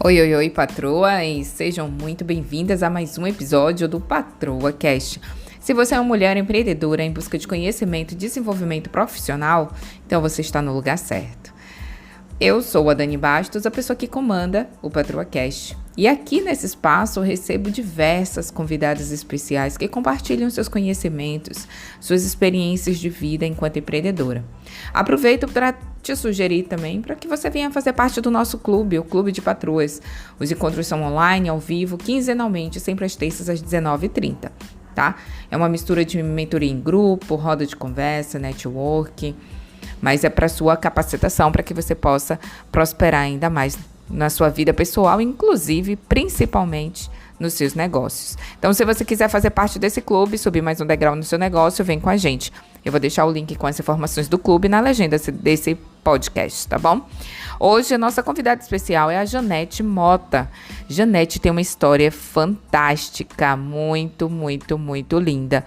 Oi, oi, oi, patroa, e sejam muito bem-vindas a mais um episódio do Patroa Cast. Se você é uma mulher empreendedora em busca de conhecimento e desenvolvimento profissional, então você está no lugar certo. Eu sou a Dani Bastos, a pessoa que comanda o Patroa Cast. E aqui nesse espaço eu recebo diversas convidadas especiais que compartilham seus conhecimentos, suas experiências de vida enquanto empreendedora. Aproveito para te sugerir também para que você venha fazer parte do nosso clube, o Clube de Patroas. Os encontros são online, ao vivo, quinzenalmente, sempre às terças às 19h30, tá? É uma mistura de mentoria em grupo, roda de conversa, network, mas é para sua capacitação, para que você possa prosperar ainda mais na sua vida pessoal, inclusive, principalmente, nos seus negócios. Então, se você quiser fazer parte desse clube, subir mais um degrau no seu negócio, vem com a gente. Eu vou deixar o link com as informações do clube na legenda desse podcast, tá bom? Hoje, a nossa convidada especial é a Janete Mota. Janete tem uma história fantástica, muito, muito, muito linda.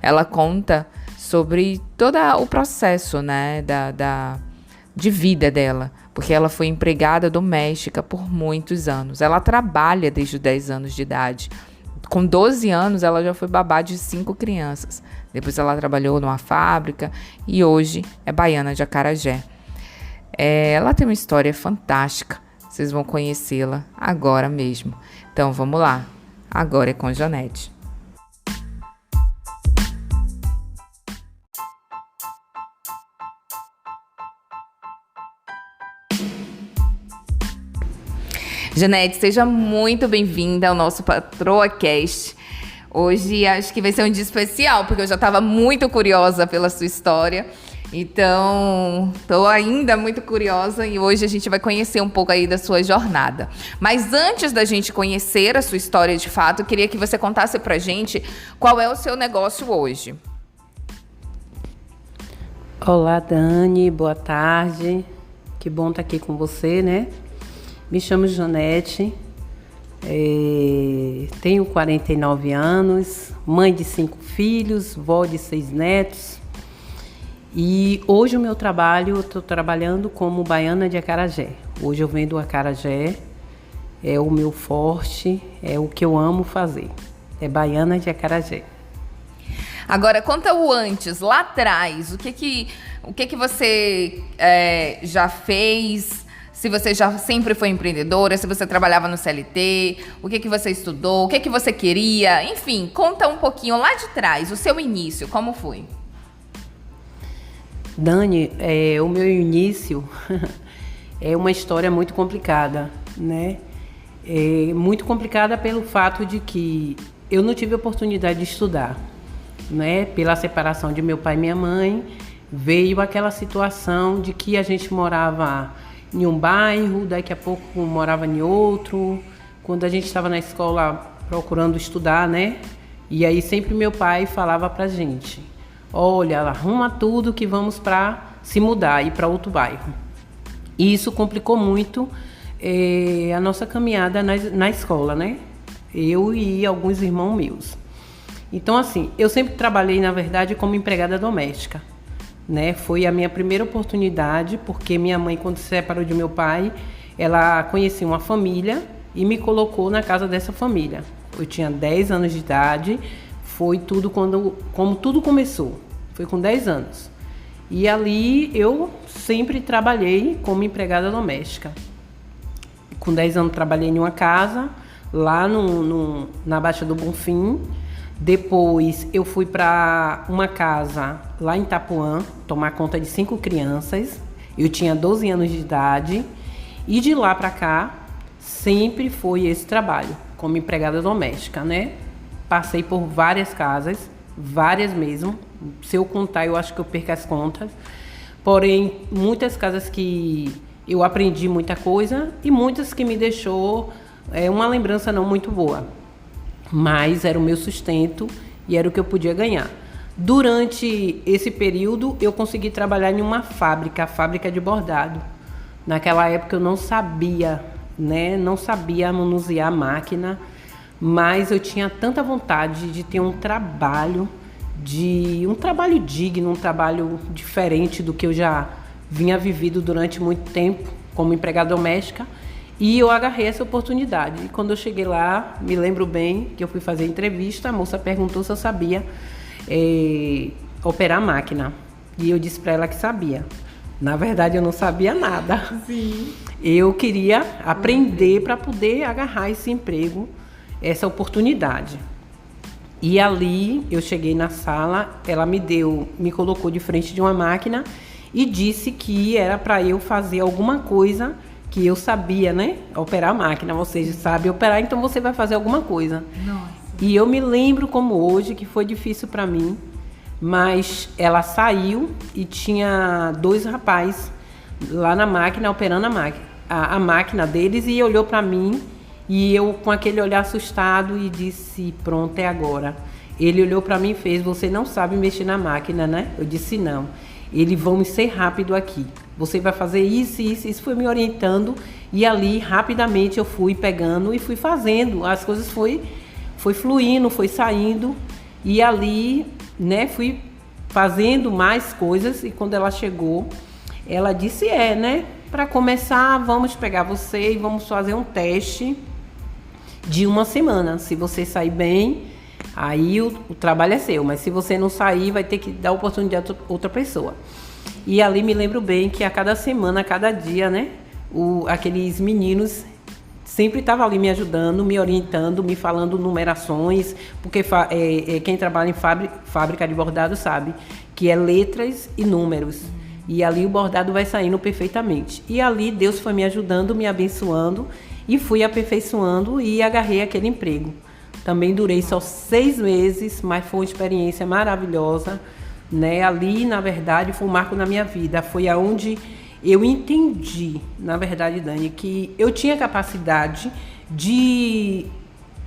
Ela conta sobre todo o processo, né, de vida dela, porque ela foi empregada doméstica por muitos anos. Ela trabalha desde os 10 anos de idade. Com 12 anos, ela já foi babá de 5 crianças. Depois ela trabalhou numa fábrica e hoje é baiana de Acarajé. Ela tem uma história fantástica. Vocês vão conhecê-la agora mesmo. Então, vamos lá. Agora é com Janete. Janete, seja muito bem-vinda ao nosso Patroa Cast. Hoje acho que vai ser um dia especial, porque eu já estava muito curiosa pela sua história. Então, estou ainda muito curiosa e hoje a gente vai conhecer um pouco aí da sua jornada. Mas antes da gente conhecer a sua história de fato, eu queria que você contasse pra gente qual é o seu negócio hoje. Olá, Dani, boa tarde. Que bom estar aqui com você, né? Me chamo Janete, tenho 49 anos, mãe de 5 filhos, vó de 6 netos. E hoje o meu trabalho, eu estou trabalhando como baiana de Acarajé. Hoje eu vendo acarajé, é o meu forte, é o que eu amo fazer. É baiana de Acarajé. Agora, conta o antes, lá atrás, o que você já fez? Se você já sempre foi empreendedora, se você trabalhava no CLT, o que você estudou, o que você queria, enfim, conta um pouquinho lá de trás, o seu início, como foi? Dani, o meu início é uma história muito complicada, né? Muito complicada pelo fato de que eu não tive oportunidade de estudar, né? Pela separação de meu pai e minha mãe, veio aquela situação de que a gente morava em um bairro, daqui a pouco morava em outro. Quando a gente estava na escola procurando estudar, né? E aí sempre meu pai falava pra gente: olha, arruma tudo que vamos para se mudar, ir para outro bairro. E isso complicou muito a nossa caminhada na escola, né? Eu e alguns irmãos meus. Então, assim, eu sempre trabalhei, na verdade, como empregada doméstica, né? Foi a minha primeira oportunidade, porque minha mãe, quando se separou de meu pai, ela conhecia uma família e me colocou na casa dessa família. Eu tinha 10 anos de idade, foi tudo como tudo começou, foi com 10 anos. E ali eu sempre trabalhei como empregada doméstica. Com 10 anos trabalhei em uma casa, lá na Baixa do Bonfim. Depois eu fui para uma casa lá em Itapuã, tomar conta de 5 crianças. Eu tinha 12 anos de idade e de lá para cá sempre foi esse trabalho, como empregada doméstica, né? Passei por várias casas, várias mesmo. Se eu contar, eu acho que eu perco as contas. Porém, muitas casas que eu aprendi muita coisa e muitas que me deixou uma lembrança não muito boa. Mas era o meu sustento e era o que eu podia ganhar. Durante esse período, eu consegui trabalhar em uma fábrica, a fábrica de bordado. Naquela época eu não sabia, né? Não sabia manusear a máquina, mas eu tinha tanta vontade de ter um trabalho digno, um trabalho diferente do que eu já vinha vivido durante muito tempo como empregada doméstica. E eu agarrei essa oportunidade. E quando eu cheguei lá, me lembro bem que eu fui fazer entrevista, a moça perguntou se eu sabia operar a máquina. E eu disse para ela que sabia. Na verdade, eu não sabia nada. Sim. Eu queria aprender para poder agarrar esse emprego, essa oportunidade. E ali, eu cheguei na sala, ela me colocou de frente de uma máquina e disse que era para eu fazer alguma coisa que eu sabia, né? Operar a máquina, você sabe operar, então você vai fazer alguma coisa. Nossa. E eu me lembro como hoje, que foi difícil para mim, mas ela saiu e tinha 2 rapazes lá na máquina, operando a máquina deles, e olhou para mim, e eu com aquele olhar assustado e disse, pronto, é agora. Ele olhou para mim e fez, você não sabe mexer na máquina, né? Eu disse, não. Eles vão ser rápido aqui. Você vai fazer isso, isso, isso. Foi me orientando e ali rapidamente eu fui pegando e fui fazendo. As coisas foi fluindo, foi saindo e ali, né, fui fazendo mais coisas. E quando ela chegou, ela disse, né, para começar, vamos pegar você e vamos fazer um teste de 1 semana. Se você sair bem, aí o trabalho é seu, mas se você não sair, vai ter que dar oportunidade a outra pessoa. E ali me lembro bem que a cada semana, a cada dia, né, aqueles meninos sempre estavam ali me ajudando, me orientando, me falando numerações, porque quem trabalha em fábrica de bordado sabe que é letras e números. E ali o bordado vai saindo perfeitamente. E ali Deus foi me ajudando, me abençoando, e fui aperfeiçoando e agarrei aquele emprego. Também durei só 6 meses, mas foi uma experiência maravilhosa, né? Ali, na verdade, foi um marco na minha vida. Foi aonde eu entendi, na verdade, Dani, que eu tinha capacidade de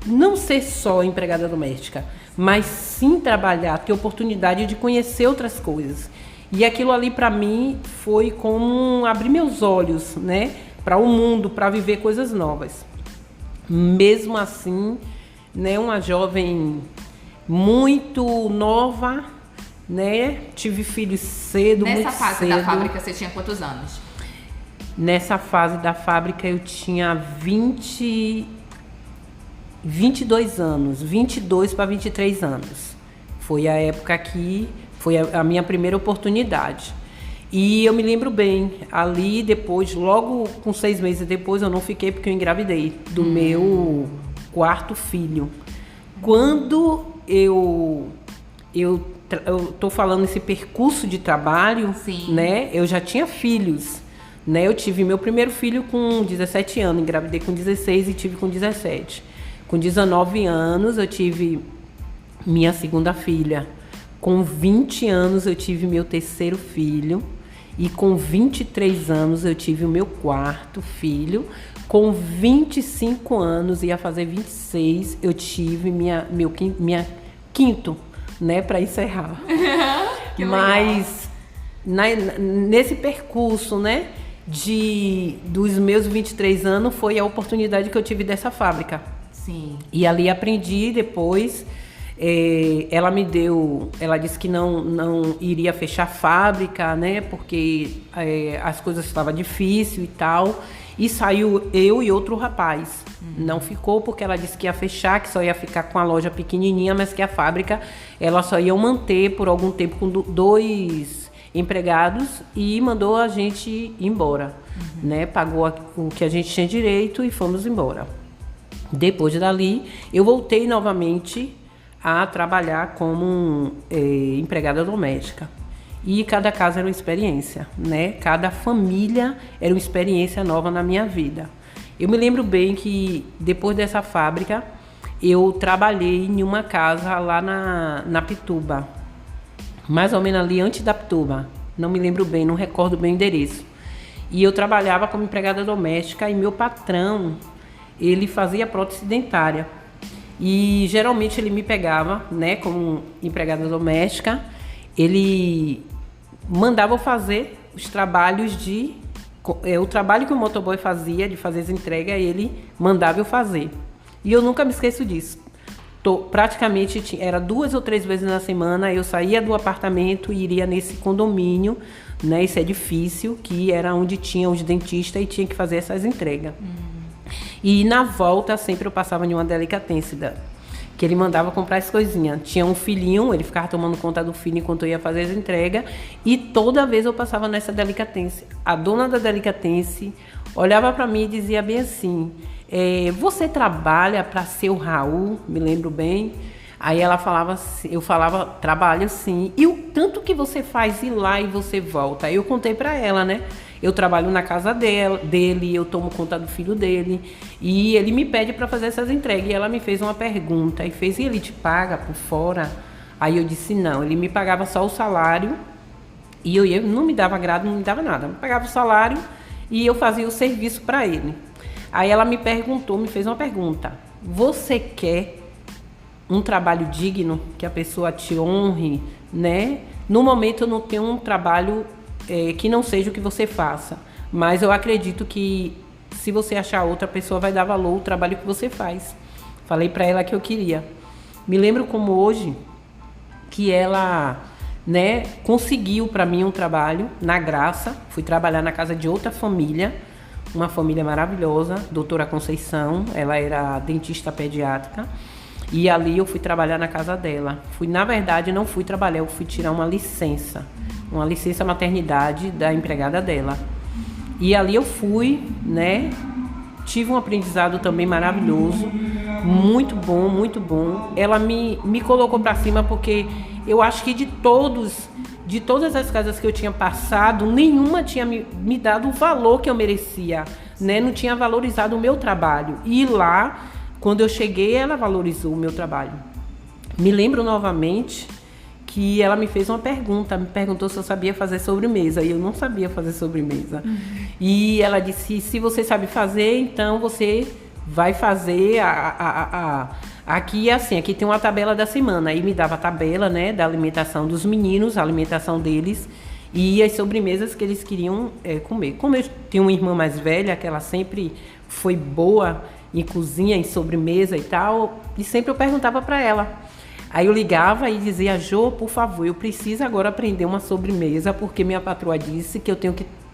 não ser só empregada doméstica, mas sim trabalhar, ter oportunidade de conhecer outras coisas. E aquilo ali, para mim, foi como abrir meus olhos, né? Para o mundo, para viver coisas novas. Mesmo assim, né, uma jovem muito nova, né? Tive filhos cedo, muito cedo. Nessa fase da fábrica, você tinha quantos anos? Nessa fase da fábrica, eu tinha 22 anos, 22 para 23 anos. Foi a época que foi a minha primeira oportunidade. E eu me lembro bem, ali depois, logo com 6 meses depois, eu não fiquei porque eu engravidei do meu 4º filho. Quando eu tô falando esse percurso de trabalho, Sim. né? Eu já tinha filhos, né? Eu tive meu primeiro filho com 17 anos, engravidei com 16 e tive com 17. Com 19 anos eu tive minha segunda filha. Com 20 anos eu tive meu 3º filho. E com 23 anos eu tive o meu 4º filho. Com 25 anos, ia fazer 26, eu tive minha quinto, né, para encerrar. Mas nesse percurso, né, dos meus 23 anos, foi a oportunidade que eu tive dessa fábrica. Sim. E ali aprendi depois. Ela disse que não iria fechar a fábrica, né, porque as coisas estavam difíceis e tal. E saiu eu e outro rapaz. Não ficou porque ela disse que ia fechar, que só ia ficar com a loja pequenininha, mas que a fábrica ela só ia manter por algum tempo com 2 empregados e mandou a gente ir embora, né? Pagou o que a gente tinha direito e fomos embora. Depois dali, eu voltei novamente a trabalhar como empregada doméstica. E cada casa era uma experiência, né? Cada família era uma experiência nova na minha vida. Eu me lembro bem que depois dessa fábrica, eu trabalhei em uma casa lá na Pituba. Mais ou menos ali antes da Pituba. Não me lembro bem, não recordo bem o endereço. E eu trabalhava como empregada doméstica e meu patrão, ele fazia prótese dentária. E geralmente ele me pegava, né, como empregada doméstica. Ele mandava eu fazer os trabalhos o trabalho que o motoboy fazia, de fazer as entregas, ele mandava eu fazer. E eu nunca me esqueço disso. Praticamente era 2 ou 3 vezes na semana, eu saía do apartamento e iria nesse condomínio, né, esse edifício, que era onde tinha os dentistas e tinha que fazer essas entregas. E na volta sempre eu passava em uma delicatessen que ele mandava comprar as coisinhas. Tinha um filhinho, ele ficava tomando conta do filho enquanto eu ia fazer as entregas. E toda vez eu passava nessa delicatessen. A dona da delicatessen olhava para mim e dizia bem assim: você trabalha para ser o Raul? Me lembro bem. Aí ela falava assim, eu falava: trabalho sim. E o tanto que você faz ir lá e você volta? Aí eu contei para ela, né? Eu trabalho na casa dele, eu tomo conta do filho dele. E ele me pede para fazer essas entregas. E ela me fez uma pergunta. E fez: e ele te paga por fora? Aí eu disse: não, ele me pagava só o salário. E eu não me dava agrado, não me dava nada. Me pagava o salário e eu fazia o serviço para ele. Aí ela me fez uma pergunta: você quer um trabalho digno, que a pessoa te honre, né? No momento eu não tenho um trabalho que não seja o que você faça, mas eu acredito que se você achar outra pessoa vai dar valor ao trabalho que você faz. Falei para ela que eu queria. Me lembro como hoje que ela, né, conseguiu para mim um trabalho na Graça. Fui trabalhar na casa de outra família, uma família maravilhosa, doutora Conceição. Ela era dentista pediátrica. E ali eu fui trabalhar na casa dela. Na verdade, não fui trabalhar, eu fui tirar uma licença maternidade da empregada dela. E ali eu fui, né? Tive um aprendizado também maravilhoso, muito bom, muito bom. Ela me colocou para cima porque eu acho que de todas as casas que eu tinha passado, nenhuma tinha me dado o valor que eu merecia, né? Não tinha valorizado o meu trabalho. E lá, quando eu cheguei, ela valorizou o meu trabalho. Me lembro novamente que ela me fez uma pergunta, me perguntou se eu sabia fazer sobremesa, e eu não sabia fazer sobremesa. E ela disse: se você sabe fazer, então você vai fazer aqui assim, aqui tem uma tabela da semana. Aí me dava a tabela, né, da alimentação dos meninos, a alimentação deles e as sobremesas que eles queriam comer. Como eu tenho uma irmã mais velha, que ela sempre foi boa em cozinha, em sobremesa e tal, e sempre eu perguntava para ela. Aí eu ligava e dizia: Jô, por favor, eu preciso agora aprender uma sobremesa, porque minha patroa disse que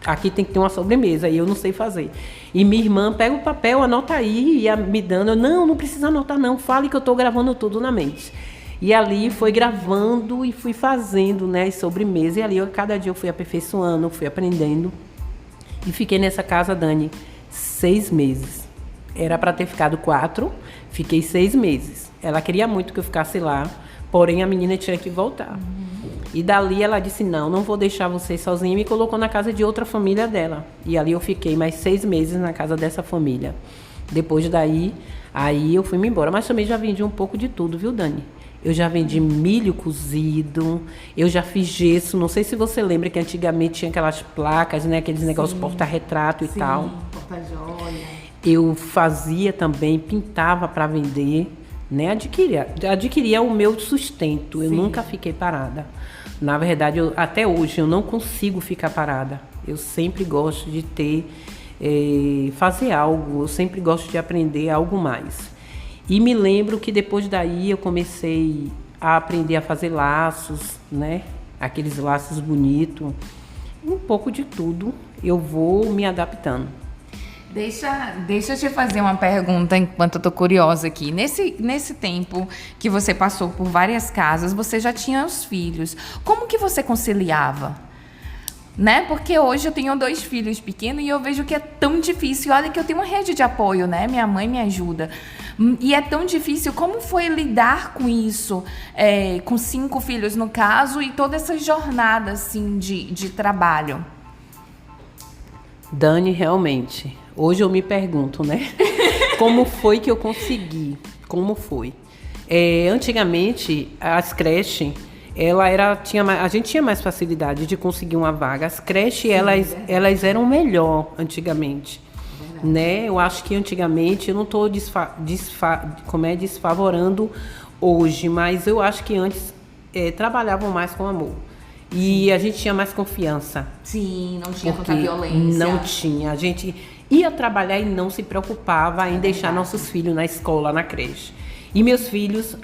aqui tem que ter uma sobremesa, e eu não sei fazer. E minha irmã pega o papel, anota aí, e ia me dando. Não precisa anotar não, fale que eu estou gravando tudo na mente. E ali foi gravando e fui fazendo, né, as sobremesas, e ali cada dia eu fui aperfeiçoando, fui aprendendo. E fiquei nessa casa, Dani, 6 meses. Era para ter ficado 4, fiquei 6 meses. Ela queria muito que eu ficasse lá, porém a menina tinha que voltar. E dali ela disse: não vou deixar você sozinha, e me colocou na casa de outra família dela. E ali eu fiquei mais 6 meses na casa dessa família. Depois daí, aí eu fui-me embora. Mas também já vendi um pouco de tudo, viu, Dani? Eu já vendi milho cozido, eu já fiz gesso. Não sei se você lembra que antigamente tinha aquelas placas, né? Aqueles negócios porta-retrato e tal. Porta-joia. Eu fazia também, pintava para vender, né? Adquiria o meu sustento. Eu nunca fiquei parada. Na verdade, até hoje eu não consigo ficar parada. Eu sempre gosto de fazer algo. Eu sempre gosto de aprender algo mais. E me lembro que depois daí eu comecei a aprender a fazer laços, né? Aqueles laços bonitos. Um pouco de tudo. Eu vou me adaptando. Deixa eu te fazer uma pergunta enquanto eu tô curiosa aqui. Nesse tempo que você passou por várias casas, você já tinha os filhos. Como que você conciliava? Né? Porque hoje eu tenho 2 filhos pequenos e eu vejo que é tão difícil. Olha que eu tenho uma rede de apoio, né? Minha mãe me ajuda. E é tão difícil. Como foi lidar com isso? Com 5 filhos no caso, e toda essa jornada assim, de trabalho? Dani, realmente, hoje eu me pergunto, né? Como foi que eu consegui? Como foi? Antigamente, as creches, a gente tinha mais facilidade de conseguir uma vaga. As creches, elas eram melhor antigamente. Né? Eu acho que antigamente, eu não estou desfavorando hoje, mas eu acho que antes trabalhavam mais com amor. E a gente tinha mais confiança. Sim, não tinha tanta violência. Não tinha. A gente ia trabalhar e não se preocupava em deixar nossos filhos na escola, na creche. E meus filhos,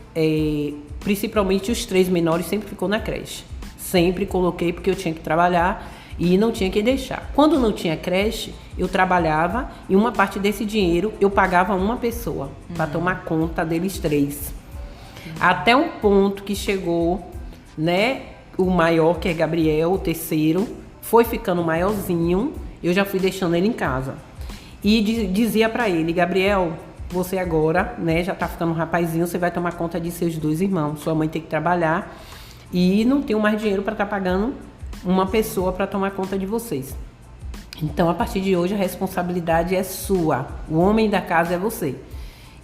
principalmente os 3 menores, sempre ficou na creche. Sempre coloquei porque eu tinha que trabalhar. e não tinha que deixar. Quando não tinha creche, eu trabalhava e uma parte desse dinheiro eu pagava uma pessoa para tomar conta deles 3. Até um ponto que chegou, né, o maior, que é Gabriel, o terceiro, foi ficando maiorzinho, eu já fui deixando ele em casa. E dizia para ele: Gabriel, você agora, né, já tá ficando um rapazinho, você vai tomar conta de seus 2 irmãos. Sua mãe tem que trabalhar e não tenho mais dinheiro para estar pagando uma pessoa para tomar conta de vocês. Então, a partir de hoje, a responsabilidade é sua. O homem da casa é você.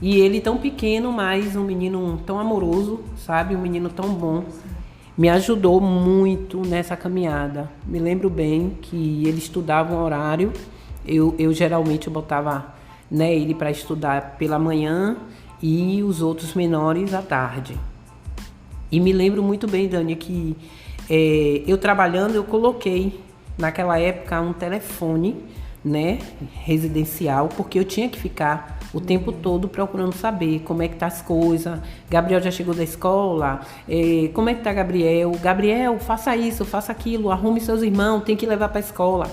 E ele tão pequeno, mas um menino tão amoroso, sabe? Um menino tão bom. Me ajudou muito nessa caminhada. Me lembro bem que ele estudava um horário. Eu geralmente botava, né, ele para estudar pela manhã e os outros menores à tarde. E me lembro muito bem, Dani, que eu trabalhando, eu coloquei naquela época um telefone, né, residencial, porque eu tinha que ficar o tempo todo procurando saber como é que tá as coisas. Gabriel já chegou da escola, como é que tá Gabriel? Gabriel, faça isso, faça aquilo, arrume seus irmãos, tem que levar para a escola.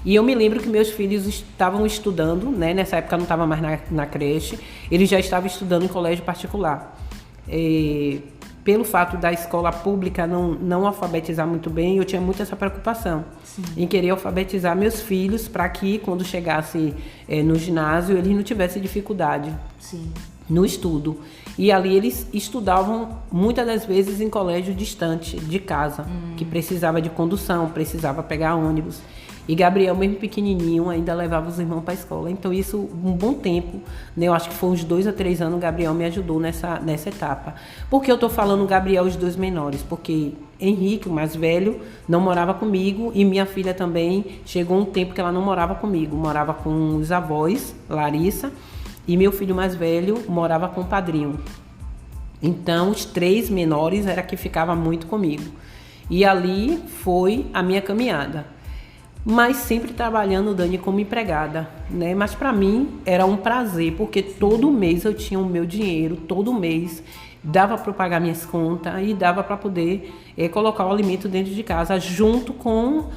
E eu me lembro que meus filhos estavam estudando, né, nessa época eu não estava mais na creche, eles já estavam estudando em colégio particular. Pelo fato da escola pública não alfabetizar muito bem, eu tinha muito essa preocupação. Sim. Em querer alfabetizar meus filhos para que, quando chegasse no ginásio, eles não tivessem dificuldade. Sim. No estudo. E ali eles estudavam muitas das vezes em colégio distante de casa, que precisava de condução, precisava pegar ônibus. E Gabriel, mesmo pequenininho, ainda levava os irmãos para a escola. Então isso, um bom tempo, né? Eu acho que foi uns 2 a 3 anos, Gabriel me ajudou nessa etapa. Por que eu estou falando Gabriel, os 2 menores? Porque Henrique, o mais velho, não morava comigo e minha filha também chegou um tempo que ela não morava comigo. Morava com os avós, Larissa, e meu filho mais velho morava com o padrinho. Então os 3 menores era que ficava muito comigo. E ali foi a minha caminhada. Mas sempre trabalhando, Dani, como empregada, né? Mas para mim era um prazer, porque todo mês eu tinha o meu dinheiro, todo mês dava para pagar minhas contas e dava para poder colocar o alimento dentro de casa, junto com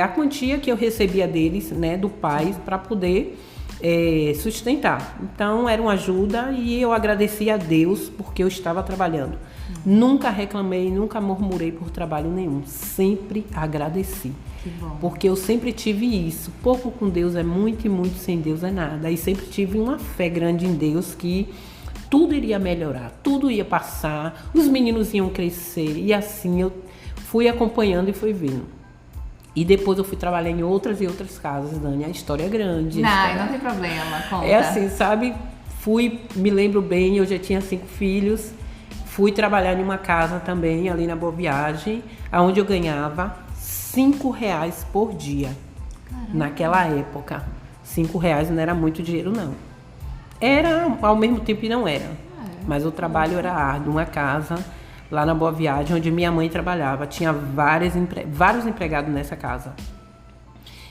a quantia que eu recebia deles, né, do pai, para poder sustentar. Então era uma ajuda e eu agradecia a Deus porque eu estava trabalhando. Nunca reclamei, nunca murmurei por trabalho nenhum, sempre agradeci. Porque eu sempre tive isso. Pouco com Deus é muito e muito sem Deus é nada. E sempre tive uma fé grande em Deus que tudo iria melhorar, tudo ia passar, os meninos iam crescer. E assim eu fui acompanhando e fui vendo. E depois eu fui trabalhar em outras e outras casas, Dani. A história é grande. Não tem problema, conta. É assim, sabe? Me lembro bem, eu já tinha 5 filhos. Fui trabalhar em uma casa também, ali na Boa Viagem, onde eu ganhava R$5 por dia. Caramba. Naquela época. R$5 não era muito dinheiro, não. Era, ao mesmo tempo, e não era. Mas o trabalho era árduo. Uma casa lá na Boa Viagem, onde minha mãe trabalhava. Tinha vários empregados nessa casa.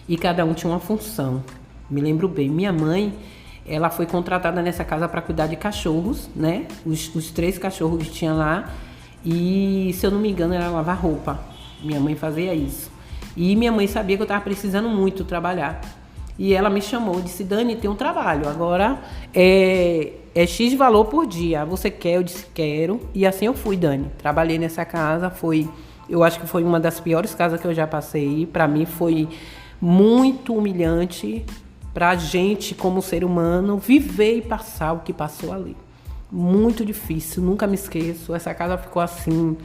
E cada um tinha uma função. Me lembro bem. Minha mãe, ela foi contratada nessa casa para cuidar de cachorros, né? Os 3 cachorros que tinha lá. E, se eu não me engano, era lavar roupa. Minha mãe fazia isso. E minha mãe sabia que eu estava precisando muito trabalhar. E ela me chamou, disse: Dani, tem um trabalho. Agora é X valor por dia. Você quer? Eu disse: quero. E assim eu fui, Dani. Trabalhei nessa casa. Eu acho que foi uma das piores casas que eu já passei. Para mim foi muito humilhante pra gente, como ser humano, viver e passar o que passou ali. Muito difícil, nunca me esqueço. Essa casa ficou assim,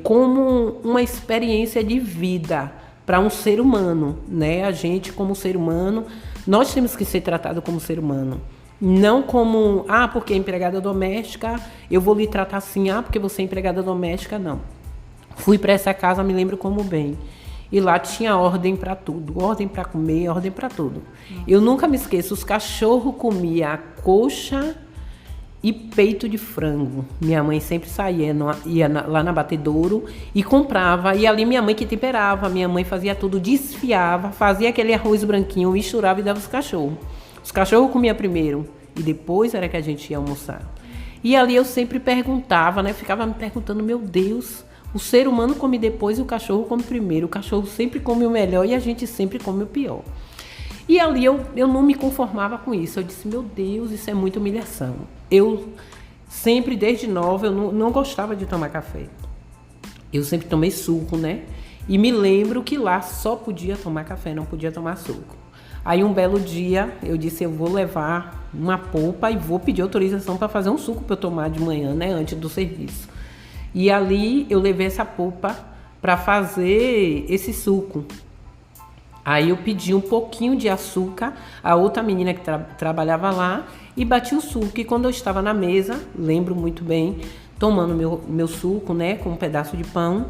como uma experiência de vida para um ser humano, né? A gente, como ser humano, nós temos que ser tratado como ser humano. Não como, porque é empregada doméstica, eu vou lhe tratar assim, porque você é empregada doméstica, não. Fui para essa casa, me lembro como bem. E lá tinha ordem para tudo, ordem para comer, ordem para tudo. Eu nunca me esqueço, os cachorros comiam coxa e peito de frango. Minha mãe sempre saía, ia lá na Batedouro e comprava. E ali minha mãe que temperava, minha mãe fazia tudo, desfiava, fazia aquele arroz branquinho, misturava e dava os cachorros. Os cachorros comiam primeiro e depois era que a gente ia almoçar. E ali eu sempre perguntava, né? Ficava me perguntando, meu Deus, O ser humano come depois e o cachorro come primeiro. O cachorro sempre come o melhor e a gente sempre come o pior. E ali eu não me conformava com isso. Eu disse, meu Deus, isso é muita humilhação. Eu sempre, desde nova, eu não gostava de tomar café. Eu sempre tomei suco, né? E me lembro que lá só podia tomar café, não podia tomar suco. Aí um belo dia eu disse, eu vou levar uma polpa e vou pedir autorização para fazer um suco para eu tomar de manhã, né? Antes do serviço. E ali eu levei essa polpa para fazer esse suco. Aí eu pedi um pouquinho de açúcar, a outra menina que trabalhava lá, e bati o suco. E quando eu estava na mesa, lembro muito bem, tomando meu suco, né, com um pedaço de pão,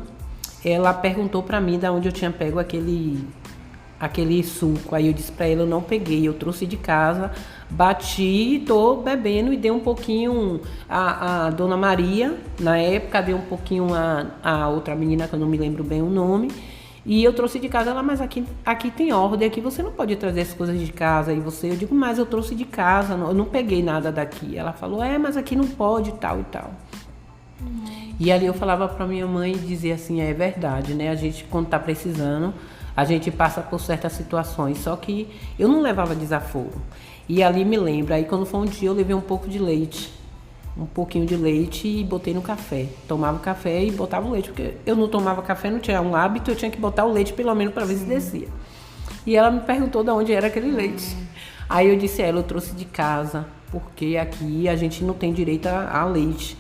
ela perguntou para mim de onde eu tinha pego aquele suco. Aí eu disse para ela, eu não peguei, eu trouxe de casa, bati, tô bebendo e dei um pouquinho a Dona Maria, na época dei um pouquinho a outra menina que eu não me lembro bem o nome, e eu trouxe de casa. Ela, mas aqui tem ordem, aqui você não pode trazer as coisas de casa. E eu digo, mas eu trouxe de casa, eu não peguei nada daqui. Ela falou, mas aqui não pode, tal e tal. E ali eu falava para minha mãe e dizia assim, é verdade, né? A gente, quando tá precisando, a gente passa por certas situações. Só que eu não levava desaforo. E ali me lembra, aí quando foi um dia eu levei um pouquinho de leite e botei no café. Tomava o café e botava o leite, porque eu não tomava café, não tinha um hábito, eu tinha que botar o leite pelo menos para ver se descia. E ela me perguntou de onde era aquele leite. Aí eu disse a ela, eu trouxe de casa, porque aqui a gente não tem direito a leite.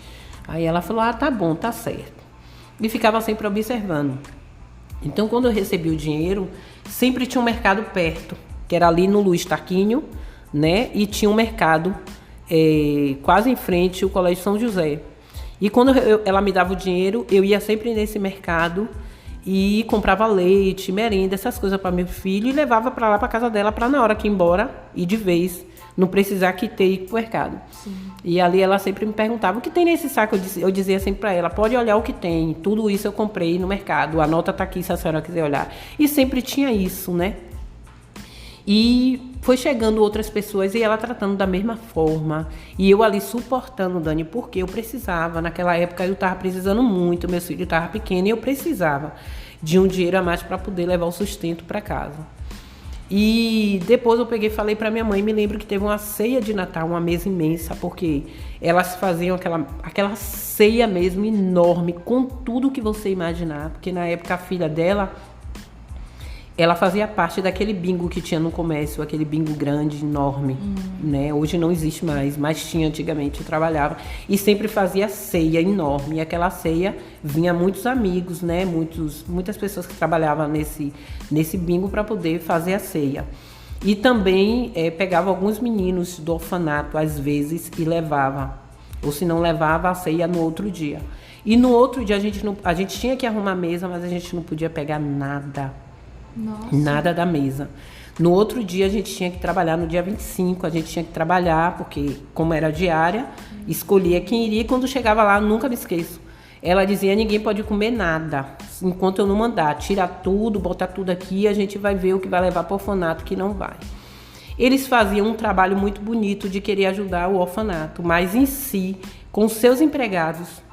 Aí ela falou, tá bom, tá certo. E ficava sempre observando. Então quando eu recebi o dinheiro, sempre tinha um mercado perto, que era ali no Luiz Tarquínio, né? E tinha um mercado quase em frente ao Colégio São José. E quando ela me dava o dinheiro, eu ia sempre nesse mercado e comprava leite, merenda, essas coisas para meu filho e levava para lá, para casa dela, para na hora que ir embora ir de vez, não precisar que ter ir pro mercado. Sim. E ali ela sempre me perguntava, o que tem nesse saco? Eu dizia sempre para ela, pode olhar o que tem, tudo isso eu comprei no mercado, a nota tá aqui se a senhora quiser olhar. E sempre tinha isso, né? E foi chegando outras pessoas e ela tratando da mesma forma. E eu ali suportando, Dani, porque eu precisava. Naquela época eu estava precisando muito, meu filho estava pequeno e eu precisava de um dinheiro a mais para poder levar o sustento para casa. E depois eu peguei e falei para minha mãe, me lembro que teve uma ceia de Natal, uma mesa imensa, porque elas faziam aquela ceia mesmo enorme, com tudo que você imaginar. Porque na época a filha dela, ela fazia parte daquele bingo que tinha no comércio, aquele bingo grande, enorme, né? Hoje não existe mais, mas tinha antigamente, eu trabalhava. E sempre fazia ceia enorme. E aquela ceia vinha muitos amigos, né? Muitas pessoas que trabalhavam nesse bingo para poder fazer a ceia. E também pegava alguns meninos do orfanato, às vezes, e levava. Ou se não levava, a ceia no outro dia. E no outro dia a gente tinha que arrumar a mesa, mas a gente não podia pegar nada. Nossa. Nada da mesa. No outro dia a gente tinha que trabalhar, no dia 25 a gente tinha que trabalhar, porque como era diária, escolhia quem iria e quando chegava lá, nunca me esqueço. Ela dizia, ninguém pode comer nada, enquanto eu não mandar, tira tudo, bota tudo aqui, a gente vai ver o que vai levar para o orfanato, que não vai. Eles faziam um trabalho muito bonito de querer ajudar o orfanato, mas em si, com seus empregados,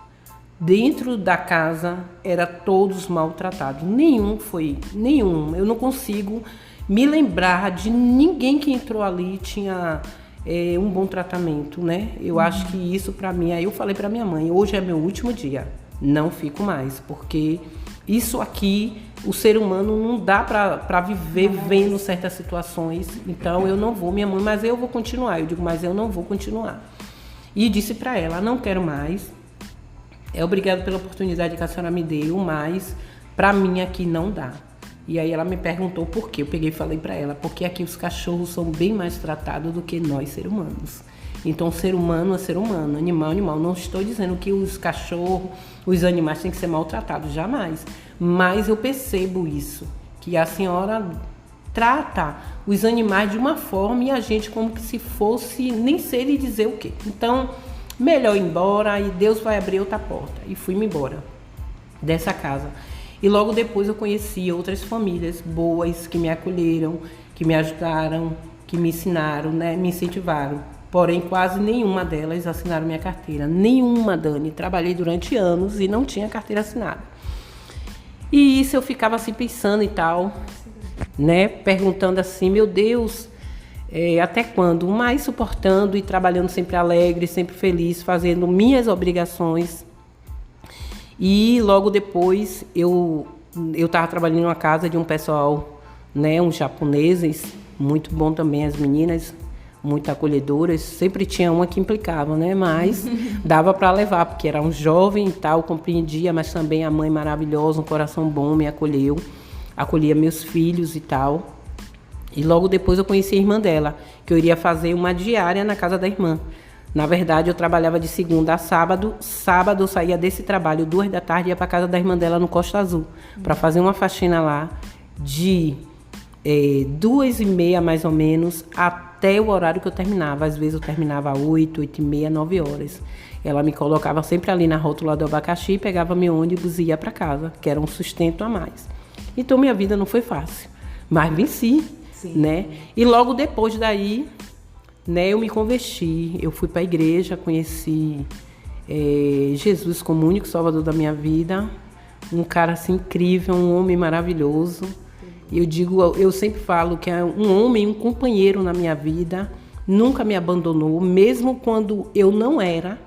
dentro da casa, era todos maltratados. Nenhum. Eu não consigo me lembrar de ninguém que entrou ali tinha um bom tratamento, né? Eu acho que isso para mim, aí eu falei para minha mãe, hoje é meu último dia, não fico mais, porque isso aqui, o ser humano não dá para viver vendo certas situações, então eu não vou, minha mãe, mas eu vou continuar. Eu digo, mas eu não vou continuar. E disse para ela, não quero mais, obrigado pela oportunidade que a senhora me deu, mas para mim aqui não dá. E aí ela me perguntou por quê. Eu peguei e falei para ela, porque aqui os cachorros são bem mais tratados do que nós, seres humanos. Então, ser humano é ser humano, animal é animal. Não estou dizendo que os cachorros, os animais têm que ser maltratados, jamais. Mas eu percebo isso, que a senhora trata os animais de uma forma e a gente como que se fosse nem sei lhe dizer o quê. Então, melhor ir embora e Deus vai abrir outra porta. E fui-me embora dessa casa. E logo depois eu conheci outras famílias boas que me acolheram, que me ajudaram, que me ensinaram, né, me incentivaram. Porém, quase nenhuma delas assinaram minha carteira. Nenhuma, Dani. Trabalhei durante anos e não tinha carteira assinada. E isso eu ficava assim pensando e tal, né? Perguntando assim, meu Deus, até quando? Mas suportando e trabalhando sempre alegre, sempre feliz, fazendo minhas obrigações. E logo depois eu estava trabalhando em uma casa de um pessoal, né? Uns japoneses, muito bom também, as meninas, muito acolhedoras. Sempre tinha uma que implicava, né? Mas dava para levar, porque era um jovem e tal, compreendia, mas também a mãe maravilhosa, um coração bom, me acolheu. Acolhia meus filhos e tal. E logo depois eu conheci a irmã dela, que eu iria fazer uma diária na casa da irmã. Na verdade, eu trabalhava de segunda a sábado. Sábado eu saía desse trabalho 2 da tarde e ia para casa da irmã dela no Costa Azul, para fazer uma faxina lá de 2h30 mais ou menos, até o horário que eu terminava. Às vezes eu terminava 8, 8h30, 9 horas. Ela me colocava sempre ali na rótula do abacaxi, pegava meu ônibus e ia para casa, que era um sustento a mais. Então minha vida não foi fácil, mas venci, né? E logo depois daí, né, eu me converti, eu fui para a igreja, conheci Jesus como único salvador da minha vida, um cara assim incrível, um homem maravilhoso. Eu sempre falo que é um homem, um companheiro na minha vida, nunca me abandonou, mesmo quando eu não era,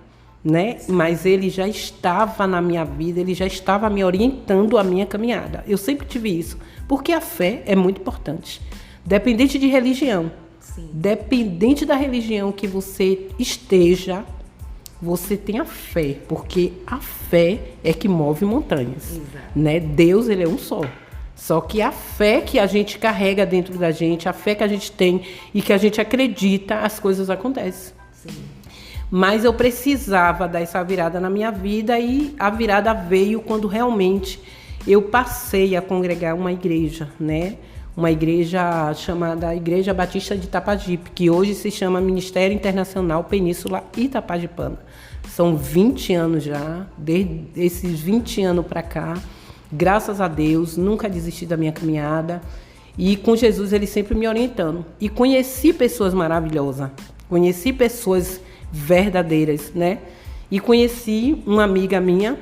né? Mas ele já estava na minha vida, ele já estava me orientando a minha caminhada. Eu sempre tive isso, porque a fé é muito importante, dependente de religião. Sim. Dependente da religião que você esteja, você tem a fé, porque a fé é que move montanhas, né? Deus, ele é um só. Só que a fé que a gente carrega dentro da gente, a fé que a gente tem e que a gente acredita, as coisas acontecem. Sim. Mas eu precisava dar essa virada na minha vida e a virada veio quando realmente eu passei a congregar uma igreja, né? Uma igreja chamada Igreja Batista de Itapajipe, que hoje se chama Ministério Internacional Península Itapajipana. São 20 anos já, desde esses 20 anos para cá, graças a Deus, nunca desisti da minha caminhada. E com Jesus, ele sempre me orientando. E conheci pessoas maravilhosas, conheci pessoas verdadeiras, né? E conheci uma amiga minha,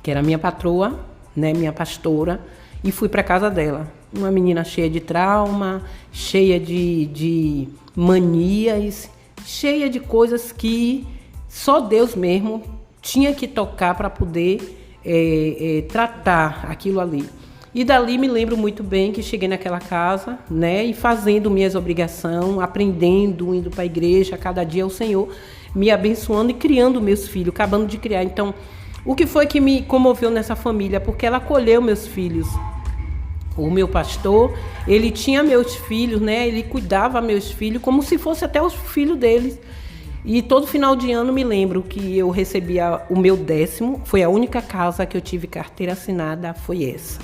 que era minha patroa, né? Minha pastora, e fui para casa dela. Uma menina cheia de trauma, cheia de manias, cheia de coisas que só Deus mesmo tinha que tocar para poder tratar aquilo ali. E dali me lembro muito bem que cheguei naquela casa, né, e fazendo minhas obrigações, aprendendo, indo para a igreja, cada dia o Senhor me abençoando e criando meus filhos, acabando de criar. Então, o que foi que me comoveu nessa família? Porque ela acolheu meus filhos. O meu pastor, ele tinha meus filhos, né, ele cuidava meus filhos como se fosse até os filhos deles. E todo final de ano me lembro que eu recebia o meu 10º, foi a única casa que eu tive carteira assinada, foi essa.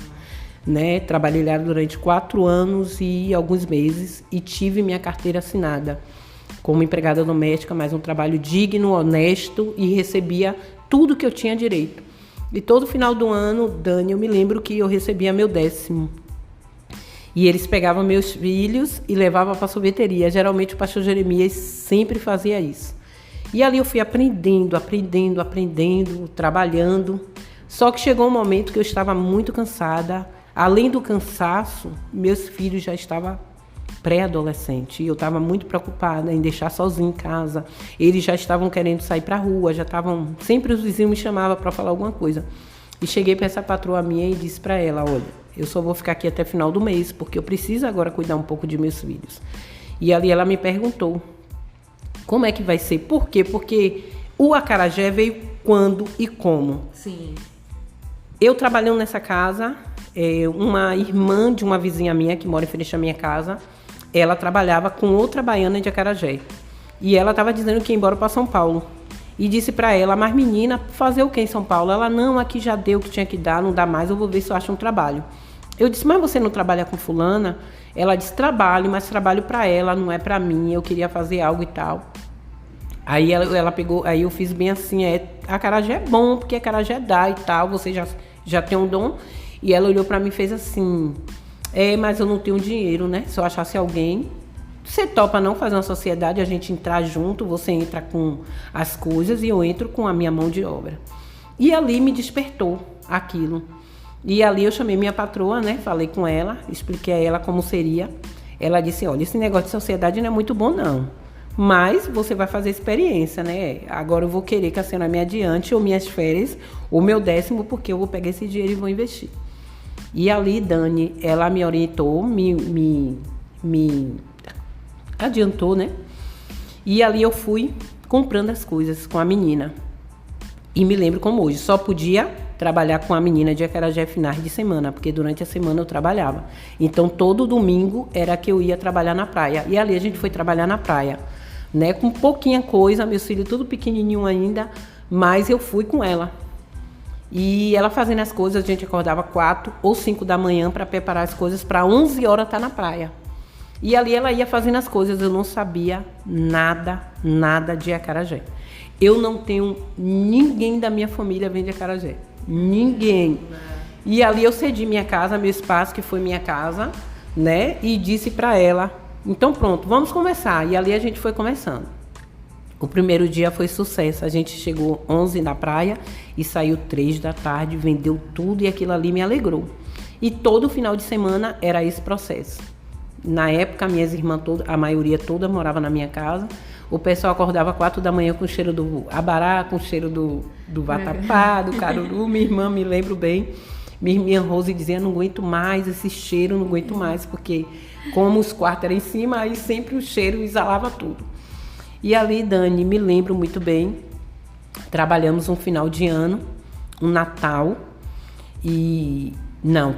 Né? Trabalhei lá durante 4 anos e alguns meses e tive minha carteira assinada como empregada doméstica, mas um trabalho digno, honesto e recebia tudo que eu tinha direito. E todo final do ano, Dani, eu me lembro que eu recebia meu 10º. E eles pegavam meus filhos e levavam para a sorveteria. Geralmente o pastor Jeremias sempre fazia isso. E ali eu fui aprendendo, trabalhando. Só que chegou um momento que eu estava muito cansada. Além do cansaço, meus filhos já estavam pré-adolescentes. E eu estava muito preocupada em deixar sozinha em casa. Eles já estavam querendo sair para a rua, já estavam... Sempre os vizinhos me chamavam para falar alguma coisa. E cheguei para essa patroa minha e disse para ela, olha, eu só vou ficar aqui até final do mês, porque eu preciso agora cuidar um pouco de meus filhos. E ali ela me perguntou, como é que vai ser? Por quê? Porque o acarajé veio quando e como. Sim. Eu trabalhando nessa casa, uma irmã de uma vizinha minha, que mora em frente à minha casa, ela trabalhava com outra baiana de acarajé. E ela estava dizendo que ia embora para São Paulo. E disse para ela, mas menina, fazer o que em São Paulo? Ela, não, aqui já deu o que tinha que dar, não dá mais, eu vou ver se eu acho um trabalho. Eu disse, mas você não trabalha com fulana? Ela disse, trabalho, mas trabalho para ela, não é para mim, eu queria fazer algo e tal. Aí ela pegou, aí eu fiz bem assim, acarajé é bom, porque acarajé dá e tal, você já tem um dom. E ela olhou para mim e fez assim, mas eu não tenho dinheiro, né? Se eu achasse alguém... Você topa não fazer uma sociedade, a gente entrar junto, você entra com as coisas e eu entro com a minha mão de obra. E ali me despertou aquilo. E ali eu chamei minha patroa, né? Falei com ela, expliquei a ela como seria. Ela disse, olha, esse negócio de sociedade não é muito bom, não. Mas você vai fazer experiência, né? Agora eu vou querer que a senhora me adiante ou minhas férias, ou meu 10º, porque eu vou pegar esse dinheiro e vou investir. E ali, Dani, ela me orientou, me adiantou, né? E ali eu fui comprando as coisas com a menina. E me lembro como hoje, só podia trabalhar com a menina de acarajé finais de semana, porque durante a semana eu trabalhava. Então, todo domingo era que eu ia trabalhar na praia. E ali a gente foi trabalhar na praia, né? Com pouquinha coisa, meus filhos tudo pequenininho ainda, mas eu fui com ela. E ela fazendo as coisas, a gente acordava 4 ou 5 da manhã para preparar as coisas para 11 horas estar na praia. E ali ela ia fazendo as coisas, eu não sabia nada de acarajé. Eu não tenho ninguém da minha família vende acarajé. Ninguém. E ali eu cedi minha casa, meu espaço, que foi minha casa, né? E disse para ela, então pronto, vamos começar. E ali a gente foi começando. O primeiro dia foi sucesso. A gente chegou 11 na praia e saiu 3 da tarde, vendeu tudo e aquilo ali me alegrou. E todo final de semana era esse processo. Na época, minhas irmãs, a maioria toda morava na minha casa. O pessoal acordava 4 da manhã com o cheiro do abará, com o cheiro do vatapá, do caruru. Minha irmã, me lembro bem, minha irmã Rose dizia, não aguento mais esse cheiro, não aguento mais, porque como os quartos eram em cima, aí sempre o cheiro exalava tudo. E ali, Dani, me lembro muito bem, trabalhamos um final de ano, um Natal, e não,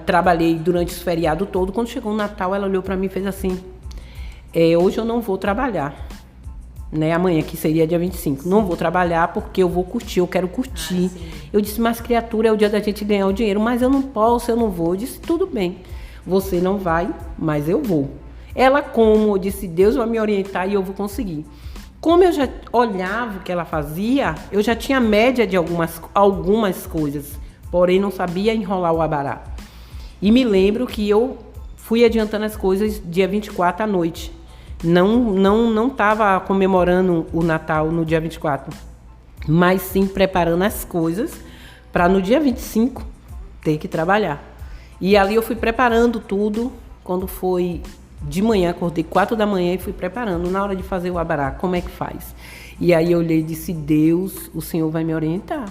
trabalhei durante os feriados todo. Quando chegou o Natal, ela olhou para mim e fez assim, hoje eu não vou trabalhar, né? Amanhã, que seria dia 25, não vou trabalhar porque eu vou curtir, eu quero curtir. Eu disse, mas criatura, é o dia da gente ganhar o dinheiro, mas eu não posso, eu não vou. Eu disse, tudo bem, você não vai, mas eu vou. Ela como, eu disse, Deus vai me orientar e eu vou conseguir. Como eu já olhava o que ela fazia, eu já tinha média de algumas coisas, porém não sabia enrolar o abará. E me lembro que eu fui adiantando as coisas dia 24 à noite. Não estava comemorando o Natal no dia 24, mas sim preparando as coisas para no dia 25 ter que trabalhar. E ali eu fui preparando tudo. Quando foi de manhã, acordei 4 da manhã e fui preparando. Na hora de fazer o abará, como é que faz? E aí eu olhei e disse, Deus, o Senhor vai me orientar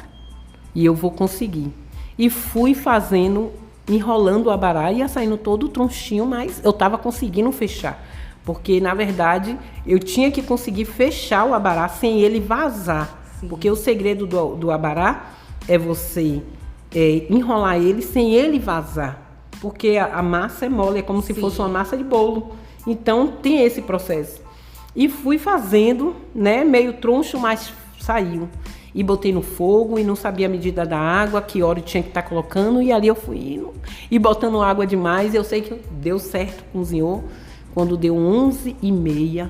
e eu vou conseguir. E fui fazendo, enrolando o abará, ia saindo todo tronchinho, mas eu estava conseguindo fechar. Porque, na verdade, eu tinha que conseguir fechar o abará sem ele vazar. Sim. Porque o segredo do abará é você enrolar ele sem ele vazar. Porque a massa é mole, é como se fosse uma massa de bolo. Então, tem esse processo. E fui fazendo, né, meio troncho, mas saiu. E botei no fogo e não sabia a medida da água, que hora eu tinha que estar colocando. E ali eu fui indo e botando água demais. Eu sei que deu certo, cozinhou. Quando deu 11h30,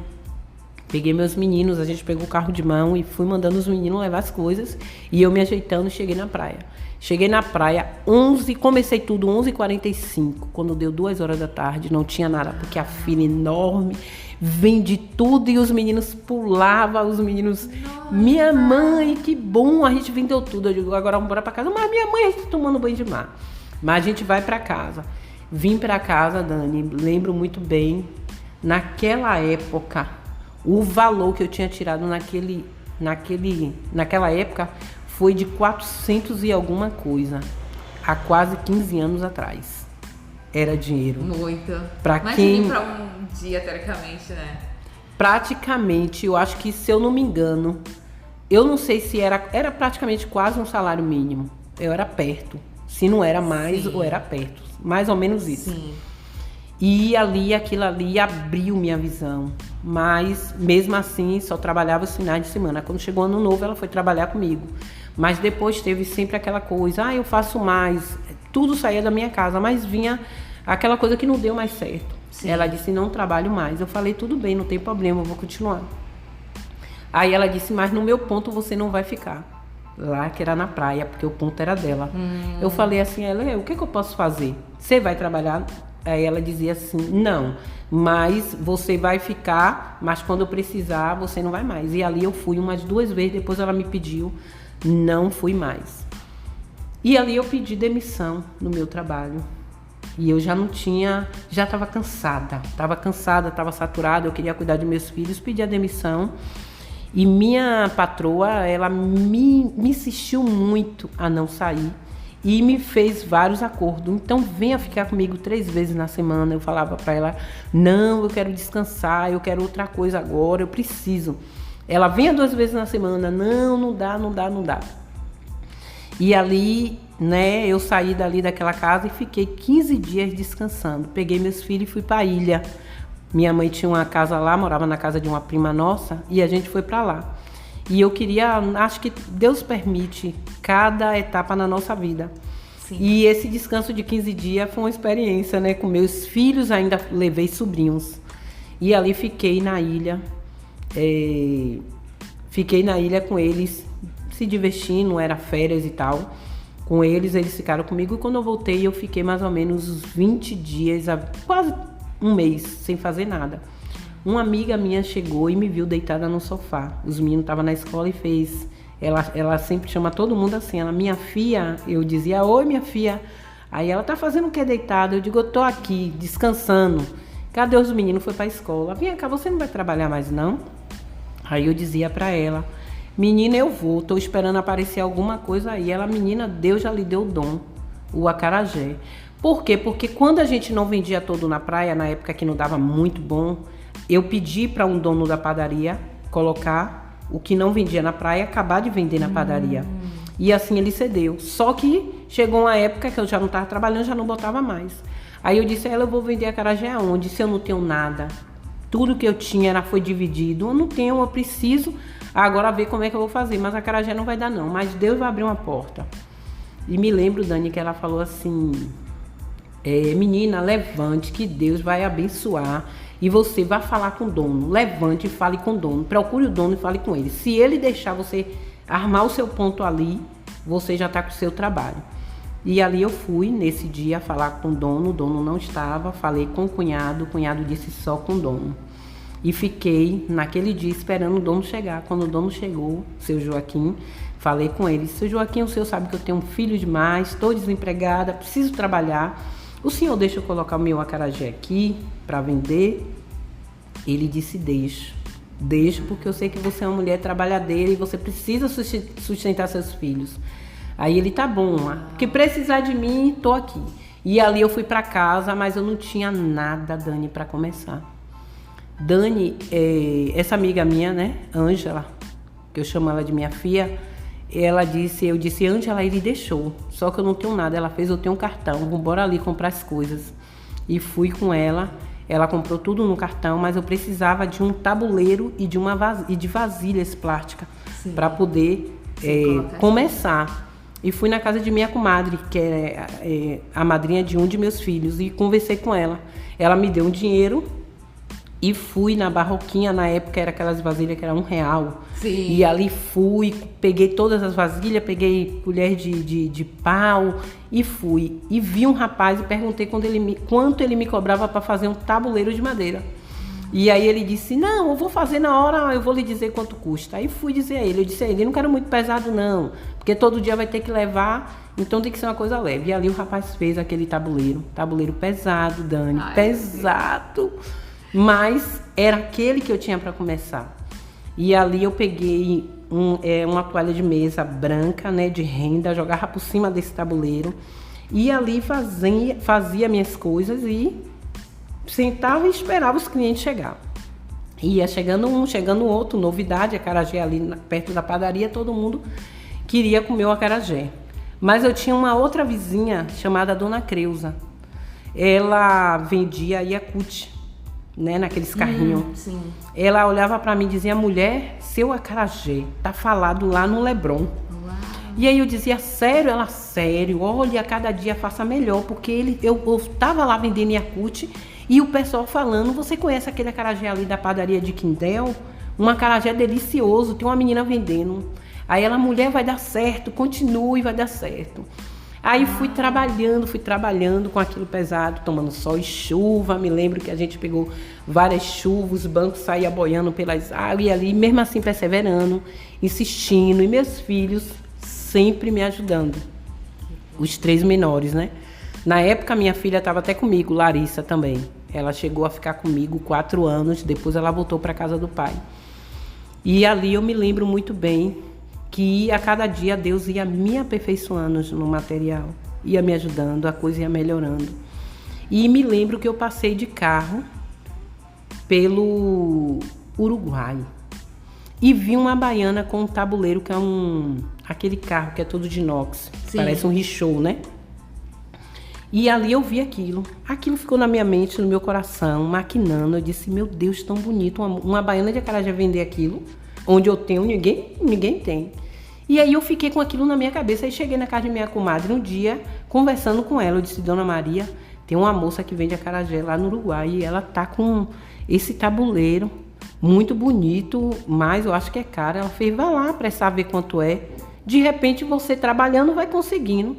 peguei meus meninos, a gente pegou o carro de mão e fui mandando os meninos levar as coisas. E eu me ajeitando, cheguei na praia. Cheguei na praia, comecei tudo 11h45. Quando deu 2 horas da tarde, não tinha nada, porque a fila enorme, vendi tudo e os meninos pulavam, os meninos... Nossa. Minha mãe, que bom, a gente vendeu tudo. Eu digo, agora vamos embora pra casa. Mas minha mãe, a gente tá tomando banho de mar. Mas a gente vai pra casa. Vim para casa, Dani, lembro muito bem, naquela época, o valor que eu tinha tirado naquela época foi de 400 e alguma coisa, há quase 15 anos atrás. Era dinheiro. Muito. Para um dia, teoricamente, né? Praticamente, eu acho que, se eu não me engano, eu não sei se era praticamente quase um salário mínimo. Eu era perto. Se não era mais, ou era perto. Mais ou menos isso. Sim. E aquilo ali abriu minha visão. Mas, mesmo assim, só trabalhava os finais de semana. Quando chegou ano novo, ela foi trabalhar comigo. Mas depois teve sempre aquela coisa, eu faço mais. Tudo saía da minha casa, mas vinha aquela coisa que não deu mais certo. Sim. Ela disse, não trabalho mais. Eu falei, tudo bem, não tem problema, eu vou continuar. Aí ela disse, mas no meu ponto você não vai ficar. Lá, que era na praia, porque o ponto era dela. Eu falei assim a ela, o que eu posso fazer? Você vai trabalhar? Aí ela dizia assim, não, mas você vai ficar, mas quando eu precisar, você não vai mais. E ali eu fui umas 2 vezes, depois ela me pediu, não fui mais. E ali eu pedi demissão no meu trabalho. E eu já estava cansada, estava saturada, eu queria cuidar de meus filhos, pedi a demissão. E minha patroa, ela me insistiu muito a não sair e me fez vários acordos. Então, venha ficar comigo 3 vezes na semana. Eu falava para ela, não, eu quero descansar, eu quero outra coisa agora, eu preciso. Ela, venha 2 vezes na semana. Não dá. E ali, né, eu saí daquela casa e fiquei 15 dias descansando. Peguei meus filhos e fui para a ilha. Minha mãe tinha uma casa lá, morava na casa de uma prima nossa, e a gente foi para lá. E eu queria, acho que Deus permite cada etapa na nossa vida. Sim. E esse descanso de 15 dias foi uma experiência, né? Com meus filhos, ainda levei sobrinhos. E ali fiquei na ilha. Fiquei na ilha com eles, se divertindo, era férias e tal. Com eles ficaram comigo. E quando eu voltei, eu fiquei mais ou menos uns 20 dias, quase 1 mês, sem fazer nada. Uma amiga minha chegou e me viu deitada no sofá. Os meninos estavam na escola e fez... Ela sempre chama todo mundo assim. Ela, minha filha, eu dizia, oi, minha filha. Aí ela, tá fazendo o que deitada? Eu digo, eu tô aqui, descansando. Cadê os meninos? Foi pra escola. Vem cá, você não vai trabalhar mais, não? Aí eu dizia pra ela, menina, eu vou, tô esperando aparecer alguma coisa aí. Ela, menina, Deus já lhe deu o dom, o acarajé. Por quê? Porque quando a gente não vendia todo na praia, na época que não dava muito bom, eu pedi para um dono da padaria colocar o que não vendia na praia, acabar de vender na padaria. E assim ele cedeu. Só que chegou uma época que eu já não estava trabalhando, já não botava mais. Aí eu disse a ela, eu vou vender acarajé aonde? Se eu não tenho nada. Tudo que eu tinha foi dividido. Eu não tenho, eu preciso agora ver como é que eu vou fazer. Mas acarajé não vai dar não. Mas Deus vai abrir uma porta. E me lembro, Dani, que ela falou assim... menina, levante que Deus vai abençoar e você vai falar com o dono. Levante e fale com o dono. Procure o dono e fale com ele. Se ele deixar você armar o seu ponto ali, você já está com o seu trabalho. E ali eu fui, nesse dia, falar com o dono não estava. Falei com o cunhado disse só com o dono. E fiquei naquele dia esperando o dono chegar. Quando o dono chegou, seu Joaquim, falei com ele. Seu Joaquim, o senhor sabe que eu tenho um filho demais, estou desempregada, preciso trabalhar. O senhor deixa eu colocar o meu acarajé aqui para vender? Ele disse, deixo porque eu sei que você é uma mulher trabalhadeira e você precisa sustentar seus filhos. Aí ele, tá bom, porque precisar de mim, tô aqui. E ali eu fui para casa, mas eu não tinha nada, Dani, para começar. Dani, essa amiga minha, né, Ângela, que eu chamo ela de minha filha, eu disse, Ângela, ele deixou, só que eu não tenho nada. Ela fez, eu tenho um cartão, vamos bora ali comprar as coisas. E fui com ela comprou tudo no cartão, mas eu precisava de um tabuleiro e de vasilhas plásticas para poder começar. E fui na casa de minha comadre, que é a madrinha de um de meus filhos, e conversei com ela. Ela me deu um dinheiro e fui na barroquinha, na época era aquelas vasilhas que era R$1. Sim. E ali fui, peguei todas as vasilhas, peguei colher de pau e fui. E vi um rapaz e perguntei quanto ele me cobrava para fazer um tabuleiro de madeira. E aí ele disse, não, eu vou fazer na hora, eu vou lhe dizer quanto custa. Aí fui dizer a ele, eu disse a ele, não quero muito pesado não, porque todo dia vai ter que levar, então tem que ser uma coisa leve. E ali o rapaz fez aquele tabuleiro pesado, Dani, pesado. Mas era aquele que eu tinha para começar. E ali eu peguei uma toalha de mesa branca, né, de renda, jogava por cima desse tabuleiro. E ali fazia minhas coisas e sentava e esperava os clientes chegar. Ia chegando um, chegando outro, novidade, acarajé ali perto da padaria, todo mundo queria comer o acarajé. Mas eu tinha uma outra vizinha chamada Dona Creuza. Ela vendia Yakult, né, naqueles carrinhos. Sim. Ela olhava para mim e dizia, mulher, seu acarajé tá falado lá no Leblon. Uau. E aí eu dizia, sério? Ela, sério, olha, cada dia faça melhor, porque eu tava lá vendendo Yakult e o pessoal falando, você conhece aquele acarajé ali da padaria de Quindel? Um acarajé delicioso, tem uma menina vendendo. Aí ela, mulher, vai dar certo, continue, vai dar certo. Aí fui trabalhando com aquilo pesado, tomando sol e chuva. Me lembro que a gente pegou várias chuvas, os bancos saíam boiando pelas águas e ali, mesmo assim perseverando, insistindo. E meus filhos sempre me ajudando. os 3 menores, né? Na época, minha filha estava até comigo, Larissa também. Ela chegou a ficar comigo 4 anos, depois ela voltou para casa do pai. E ali eu me lembro muito bem que a cada dia Deus ia me aperfeiçoando no material, ia me ajudando, a coisa ia melhorando. E me lembro que eu passei de carro pelo Uruguai e vi uma baiana com um tabuleiro, que é aquele carro que é todo de inox, parece um Rickshaw, né? E ali eu vi aquilo ficou na minha mente, no meu coração, maquinando. Eu disse, meu Deus, tão bonito, uma baiana de acarajé vender aquilo, onde eu tenho, ninguém tem. E aí eu fiquei com aquilo na minha cabeça. Aí cheguei na casa de minha comadre um dia, conversando com ela. Eu disse, Dona Maria, tem uma moça que vende acarajé lá no Uruguai e ela tá com esse tabuleiro muito bonito, mas eu acho que é caro. Ela fez, vai lá prestar ver quanto é. De repente você trabalhando vai conseguindo.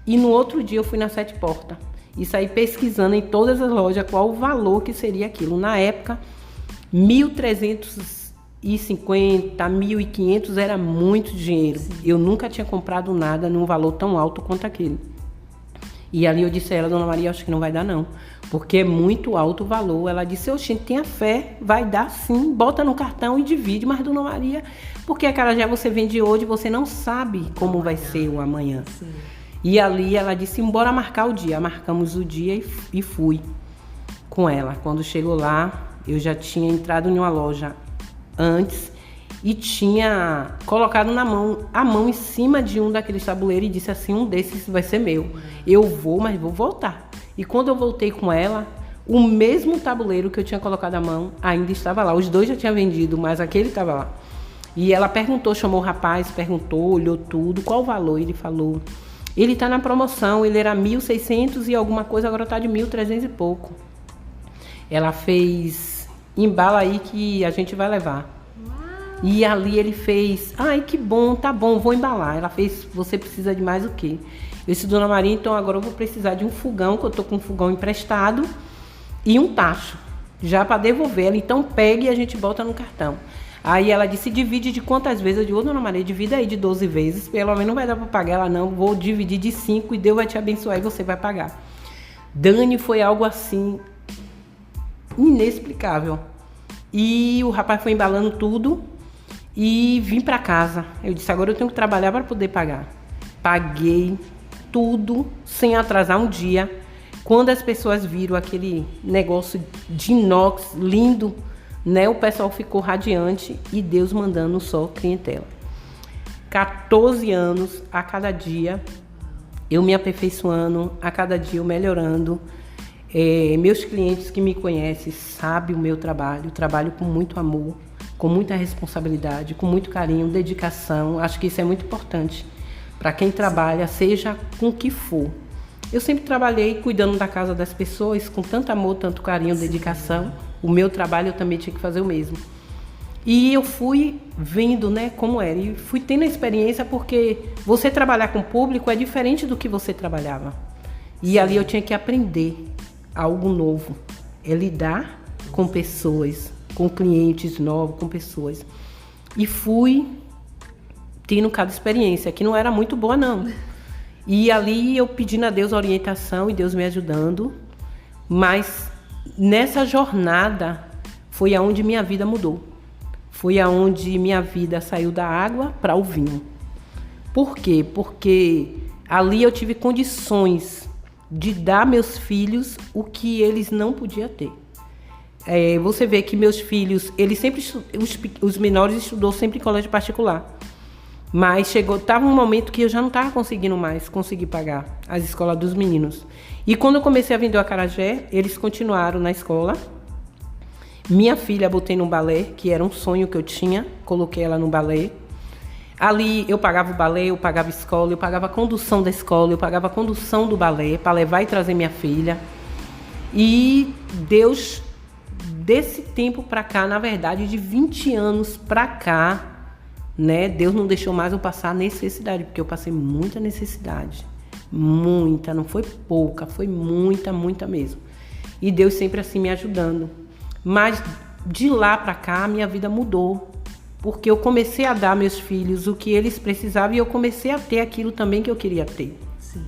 E no outro dia eu fui na Sete Portas e saí pesquisando em todas as lojas qual o valor que seria aquilo. Na época, 1.350, 1.500 era muito dinheiro. Sim. Eu nunca tinha comprado nada num valor tão alto quanto aquele. E ali eu disse a ela, Dona Maria, acho que não vai dar não, porque é muito alto o valor. Ela disse, oxente, tenha fé, vai dar sim, bota no cartão e divide. Mas, Dona Maria, porque acarajé você vende hoje, você não sabe como vai ser o amanhã. Sim. E ali ela disse, bora marcar o dia. Marcamos o dia e fui com ela. Quando chegou lá, eu já tinha entrado em uma loja antes e tinha colocado a mão em cima de um daqueles tabuleiros e disse assim, um desses vai ser meu. Eu vou, mas vou voltar. E quando eu voltei com ela, o mesmo tabuleiro que eu tinha colocado a mão ainda estava lá. Os 2 já tinham vendido, mas aquele estava lá. E ela perguntou, chamou o rapaz, perguntou, olhou tudo, qual o valor? Ele falou, ele está na promoção, ele era 1.600 e alguma coisa, agora está de 1.300 e pouco. Ela fez, embala aí que a gente vai levar. E ali ele fez, ai que bom, tá bom, vou embalar. Ela fez, você precisa de mais o quê? Eu disse, Dona Maria, então agora eu vou precisar de um fogão, que eu tô com um fogão emprestado, e um tacho, já para devolver. Ela, então pegue e a gente bota no cartão. Aí ela disse, divide de quantas vezes? Eu digo, Dona Maria, divida aí de 12 vezes, pelo menos não vai dar para pagar. Ela, não, vou dividir de 5 e Deus vai te abençoar e você vai pagar. Dani, foi algo assim, inexplicável. E o rapaz foi embalando tudo e vim para casa. Eu disse, agora eu tenho que trabalhar para poder pagar. Paguei tudo sem atrasar um dia. Quando as pessoas viram aquele negócio de inox lindo, né, o pessoal ficou radiante e Deus mandando só clientela. 14 anos, a cada dia eu me aperfeiçoando, a cada dia eu melhorando. Meus clientes que me conhecem sabem o meu trabalho, trabalho com muito amor, com muita responsabilidade, com muito carinho, dedicação. Acho que isso é muito importante para quem trabalha, seja com o que for. Eu sempre trabalhei cuidando da casa das pessoas, com tanto amor, tanto carinho, dedicação. O meu trabalho eu também tinha que fazer o mesmo. E eu fui vendo, né, como era. E fui tendo a experiência, porque você trabalhar com o público é diferente do que você trabalhava. E ali eu tinha que aprender algo novo. É lidar com pessoas, com clientes novos, com pessoas. E fui tendo cada experiência, que não era muito boa, não. E ali eu pedindo a Deus orientação e Deus me ajudando. Mas nessa jornada foi aonde minha vida mudou. Foi aonde minha vida saiu da água para o vinho. Por quê? Porque ali eu tive condições de dar a meus filhos o que eles não podiam ter. Você vê que meus filhos, eles sempre, os menores estudou sempre em colégio particular. Mas estava um momento que eu já não estava conseguindo mais conseguir pagar as escolas dos meninos. E quando eu comecei a vender o acarajé, eles continuaram na escola. Minha filha botei no balé, que era um sonho que eu tinha, coloquei ela no balé. Ali eu pagava o balé, eu pagava a escola, eu pagava a condução da escola, eu pagava a condução do balé para levar e trazer minha filha. E Deus, desse tempo para cá, na verdade, de 20 anos para cá, né, Deus não deixou mais eu passar necessidade, porque eu passei muita necessidade. Muita, não foi pouca, foi muita, muita mesmo. E Deus sempre assim me ajudando. Mas de lá para cá, a minha vida mudou. Porque eu comecei a dar a meus filhos o que eles precisavam e eu comecei a ter aquilo também que eu queria ter. Sim.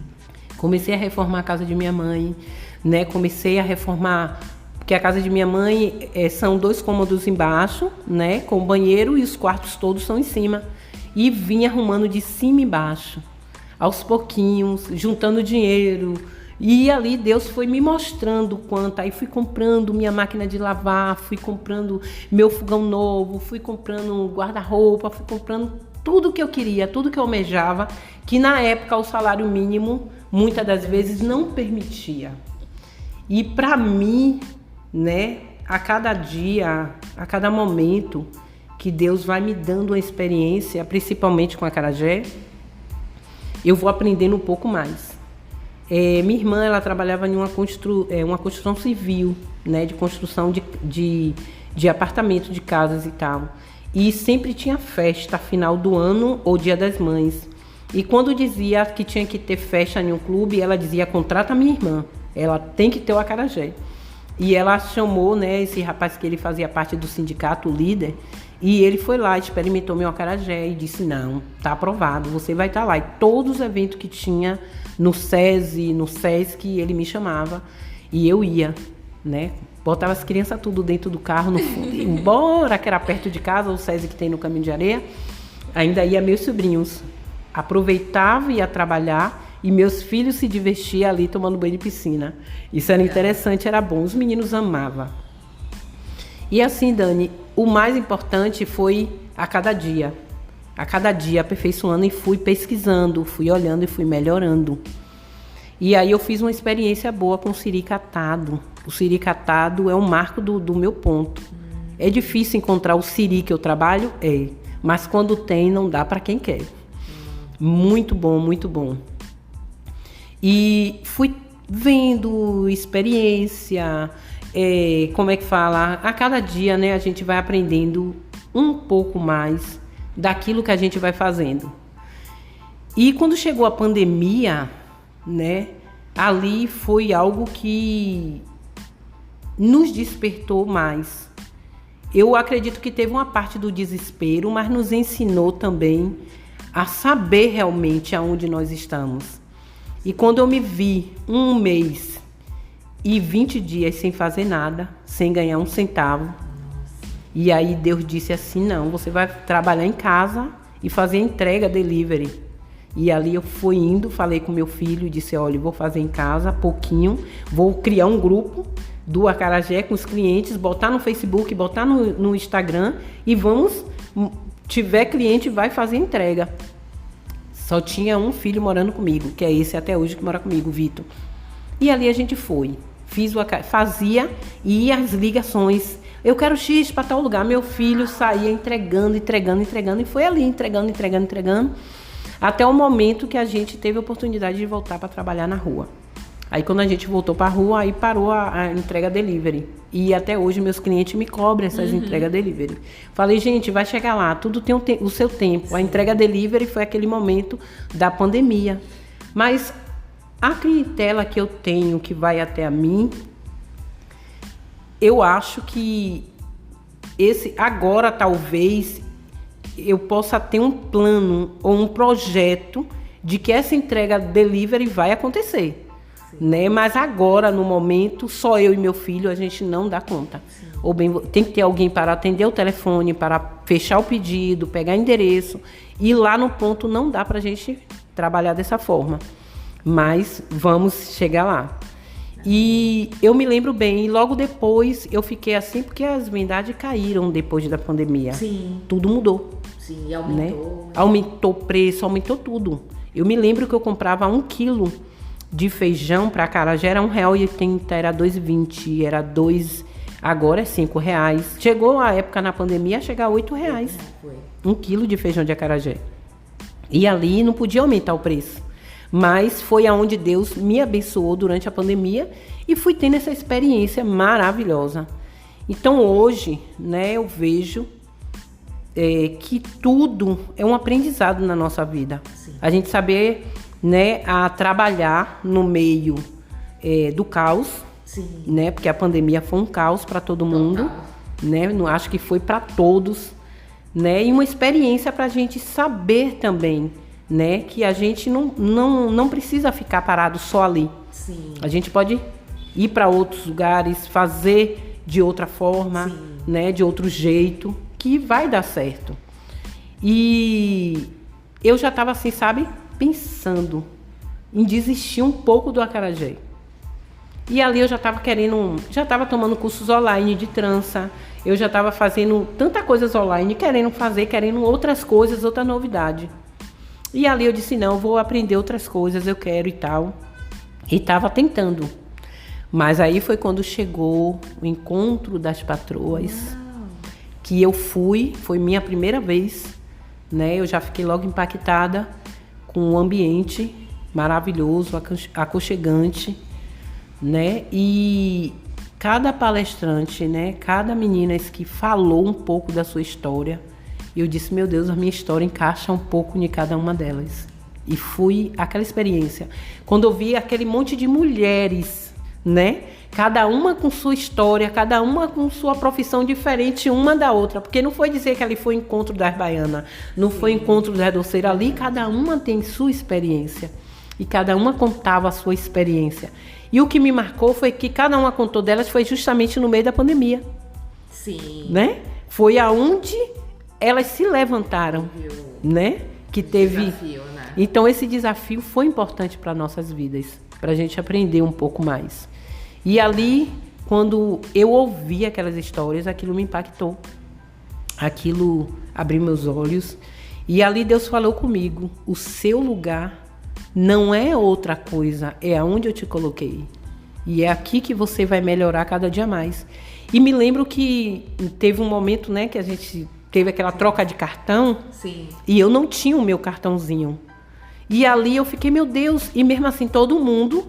Comecei a reformar a casa de minha mãe, né? Comecei a reformar, porque a casa de minha mãe são 2 cômodos embaixo, né? Com o banheiro, e os quartos todos são em cima. E vim arrumando de cima e embaixo, aos pouquinhos, juntando dinheiro. E ali Deus foi me mostrando quanto. Aí fui comprando minha máquina de lavar, fui comprando meu fogão novo, fui comprando guarda-roupa, fui comprando tudo que eu queria, tudo que eu almejava, que na época o salário mínimo muitas das vezes não permitia. E para mim, né, a cada dia, a cada momento que Deus vai me dando uma experiência, principalmente com a acarajé, eu vou aprendendo um pouco mais. Minha irmã, ela trabalhava em uma construção civil, né, de construção de apartamentos, de casas e tal. E sempre tinha festa, final do ano ou Dia das Mães. E quando dizia que tinha que ter festa em um clube, ela dizia, contrata a minha irmã, ela tem que ter o acarajé. E ela chamou, né, esse rapaz que ele fazia parte do sindicato, o líder, e ele foi lá, experimentou meu acarajé e disse, não, tá aprovado, você vai estar lá. E todos os eventos que tinha no SESI, no SESC, ele me chamava e eu ia, né? Botava as crianças tudo dentro do carro, no fundo, e embora que era perto de casa, o SESI que tem no Caminho de Areia, ainda ia meus sobrinhos. Aproveitava, ia trabalhar e meus filhos se divertiam ali tomando banho de piscina. Isso era interessante, era bom, os meninos amavam. E assim, Dani, o mais importante foi a cada dia aperfeiçoando e fui pesquisando, fui olhando e fui melhorando. E aí eu fiz uma experiência boa com o siri catado. O siri catado é um marco do meu ponto. É difícil encontrar o siri que eu trabalho? Mas quando tem, não dá para quem quer. Muito bom, muito bom. E fui vendo experiência, como é que fala? A cada dia, né, a gente vai aprendendo um pouco mais daquilo que a gente vai fazendo. E quando chegou a pandemia, né, ali foi algo que nos despertou mais. Eu acredito que teve uma parte do desespero, mas nos ensinou também a saber realmente aonde nós estamos. E quando eu me vi 1 mês e 20 dias sem fazer nada, sem ganhar um centavo, e aí Deus disse assim, não, você vai trabalhar em casa e fazer entrega, delivery. E ali eu fui indo, falei com meu filho, disse, olha, vou fazer em casa, pouquinho, vou criar um grupo do acarajé com os clientes, botar no Facebook, botar no Instagram e vamos, tiver cliente, vai fazer entrega. Só tinha um filho morando comigo, que é esse até hoje que mora comigo, o Vitor. E ali a gente foi, fazia e ia as ligações. Eu quero X para tal lugar. Meu filho saía entregando, e foi ali entregando. Até o momento que a gente teve a oportunidade de voltar para trabalhar na rua. Aí quando a gente voltou para a rua, aí parou a entrega delivery. E até hoje meus clientes me cobram essas entregas delivery. Falei, gente, vai chegar lá, tudo tem o seu tempo. A entrega delivery foi aquele momento da pandemia. Mas a clientela que eu tenho, que vai até a mim, eu acho que agora talvez eu possa ter um plano ou um projeto de que essa entrega delivery vai acontecer. Né? Mas agora, no momento, só eu e meu filho, a gente não dá conta. Ou bem, tem que ter alguém para atender o telefone, para fechar o pedido, pegar endereço. E lá no ponto não dá para a gente trabalhar dessa forma. Mas vamos chegar lá. E eu me lembro bem, e logo depois eu fiquei assim, porque as vendagens caíram depois da pandemia. Sim. Tudo mudou. Sim, e aumentou. Né? Aumentou o preço, aumentou tudo. Eu me lembro que eu comprava 1 quilo de feijão para acarajé, era R$1,80, era R$2,20, era R$2, agora é R$5. Chegou a época na pandemia a chegar a R$8. 1 quilo de feijão de acarajé. E ali não podia aumentar o preço. Mas foi aonde Deus me abençoou durante a pandemia e fui tendo essa experiência maravilhosa. Então hoje, né, eu vejo que tudo é um aprendizado na nossa vida. Sim. A gente saber, né, a trabalhar no meio do caos. Sim. Né, porque a pandemia foi um caos para todo mundo. Né, não acho que foi para todos. Né, e uma experiência para a gente saber também né? Que a gente não precisa ficar parado só ali. Sim. A gente pode ir para outros lugares, fazer de outra forma, né? De outro jeito, que vai dar certo. E eu já estava assim, sabe, pensando em desistir um pouco do acarajé. E ali eu já estava tomando cursos online de trança, eu já estava fazendo tanta coisas online, querendo outras coisas, outra novidade. E ali eu disse, não, eu vou aprender outras coisas, eu quero e tal. E estava tentando. Mas aí foi quando chegou o encontro das patroas, que eu fui, foi minha primeira vez, né? Eu já fiquei logo impactada com o ambiente maravilhoso, aconchegante, né? E cada palestrante, né? Cada menina que falou um pouco da sua história, eu disse, meu Deus, a minha história encaixa um pouco em cada uma delas. E fui aquela experiência. Quando eu vi aquele monte de mulheres, né? Cada uma com sua história, cada uma com sua profissão diferente uma da outra. Porque não foi dizer que ali foi encontro das baianas, não foi encontro das doceiras. Ali cada uma tem sua experiência. E cada uma contava a sua experiência. E o que me marcou foi que cada uma contou delas foi justamente no meio da pandemia. Sim. Né? Foi aonde elas se levantaram, né? Que teve... Desafio, né? Então esse desafio foi importante para nossas vidas, para a gente aprender um pouco mais. E ali, quando eu ouvi aquelas histórias, aquilo me impactou. Aquilo abriu meus olhos. E ali Deus falou comigo, o seu lugar não é outra coisa, é aonde eu te coloquei. E é aqui que você vai melhorar cada dia mais. E me lembro que teve um momento, né, que a gente teve aquela troca de cartão. Sim. E eu não tinha o meu cartãozinho. E ali eu fiquei, meu Deus, e mesmo assim todo mundo